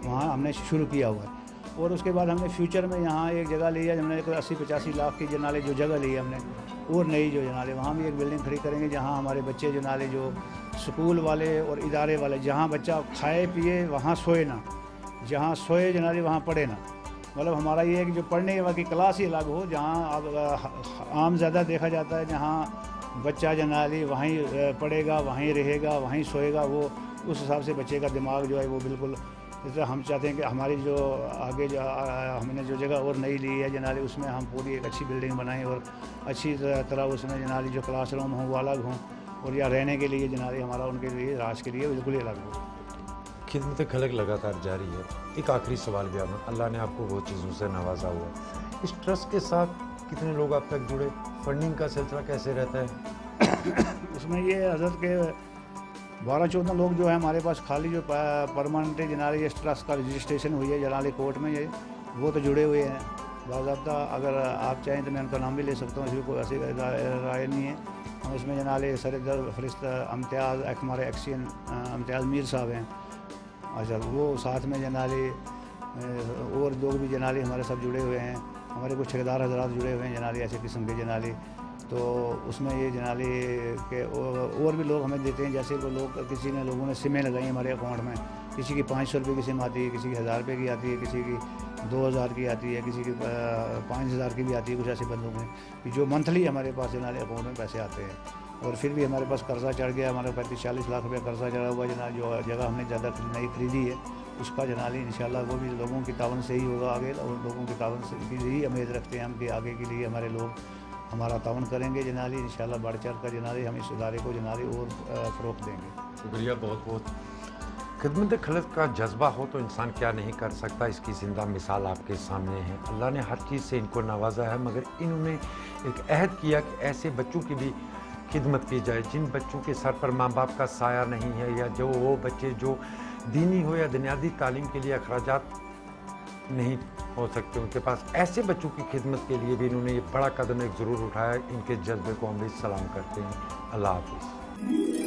Speaker 14: वहाँ हमने शुरू किया हुआ है। और उसके बाद हमने फ्यूचर में यहाँ एक जगह ली है, हमने 80-85 लाख की जनाले जो जगह ली है हमने, और नई जो जनाले वहाँ भी एक बिल्डिंग खड़ी करेंगे जहाँ हमारे बच्चे जनाले जो स्कूल वाले और इदारे वाले, जहाँ बच्चा खाए पिए वहाँ सोए ना, जहाँ सोए जनाले वहाँ पढ़े ना, मतलब हमारा ये है कि जो पढ़ने की क्लास ही अलग हो, जहाँ अब आम ज़्यादा देखा जाता है जहाँ बच्चा जनाली वहीं पढ़ेगा, वहीं रहेगा, वहीं सोएगा, वो उस हिसाब से बच्चे का दिमाग जो है वो बिल्कुल, इसलिए हम चाहते हैं कि हमारी जो आगे जो हमने जो जगह और नई ली है जनाली उसमें हम पूरी एक अच्छी बिल्डिंग बनाएं और अच्छी तरह उसमें जनाली जो क्लासरूम हों वो अलग हों, और या रहने के लिए जनाली हमारा उनके लिए राज के लिए बिल्कुल ही अलग हो।
Speaker 1: खिदमत खल्क लगातार जारी है। एक आखिरी सवाल भी आना, अल्लाह ने आपको बहुत चीज़ों से नवाजा हुआ, इस ट्रस्ट के साथ कितने लोग अब तक जुड़े, फंडिंग का सिलसिला कैसे रहता है?
Speaker 14: उसमें ये हज़रत के 12-14 लोग जो है हमारे पास, खाली जो परमानेंट जनाली इस ट्रस्ट का रजिस्ट्रेशन हुई है जनाली कोर्ट में, ये वो तो जुड़े हुए हैं बाज़ाब्ता। अगर आप चाहें तो मैं उनका नाम भी ले सकता हूँ, इसमें कोई ऐसी राय नहीं है। हम उसमें जनाले सरदर फरिश्त अम्तियाज़ हमारे एक्सियन अम्तियाज़ मीर साहब हैं, अच्छा वो साथ में जनाली और लोग भी जनाली हमारे साथ जुड़े हुए हैं, हमारे कुछ ठेकेदार हजरात जुड़े हुए हैं जनाली ऐसे किस्म के जनाली, तो उसमें ये जनाली के और भी लोग हमें देते हैं। जैसे वो लोग किसी ने लोगों ने सिमें लगाई हमारे अकाउंट में, किसी की 500 रुपये की सिम आती है, किसी की 1000 रुपये की आती है, किसी की 2000 की आती है, किसी की 5000 की भी आती है, कुछ ऐसे बंदों में कि जो मंथली हमारे पास जनाली अकाउंट में पैसे आते हैं। और फिर भी हमारे पास कर्जा चढ़ गया, हमारे 35-40 लाख रुपये कर्जा चढ़ा हुआ जनाब, जो जगह हमने ज़्यादा नई खरीदी है उसका जनाली इंशाल्लाह वो भी लोगों की तावन से ही होगा आगे, और लोगों की तावन से की ही उम्मीद रखते हैं हम कि आगे के लिए हमारे लोग हमारा तावन करेंगे जनाली, इंशाल्लाह बढ़ चढ़ कर जनाली हम इस इदारे को जनाली और फ़रोग़ देंगे।
Speaker 1: शुक्रिया बहुत बहुत। खिदमत खल्क का जज्बा हो तो इंसान क्या नहीं कर सकता, इसकी ज़िंदा मिसाल आपके सामने है। अल्लाह ने हर चीज़ से इनको नवाजा है, मगर इन्होंने एक अहद किया कि ऐसे बच्चों की भी खिदमत की जाए जिन बच्चों के सर पर माँ बाप का साया नहीं है, या जो वो बच्चे जो दीनी हो या बुनियादी तालीम के लिए अखराजात नहीं हो सकते उनके पास। ऐसे बच्चों की खिदमत के लिए भी इन्होंने ये बड़ा कदम एक ज़रूर उठाया। इनके जज्बे को हम भी सलाम करते हैं। अल्लाह हाफिज़।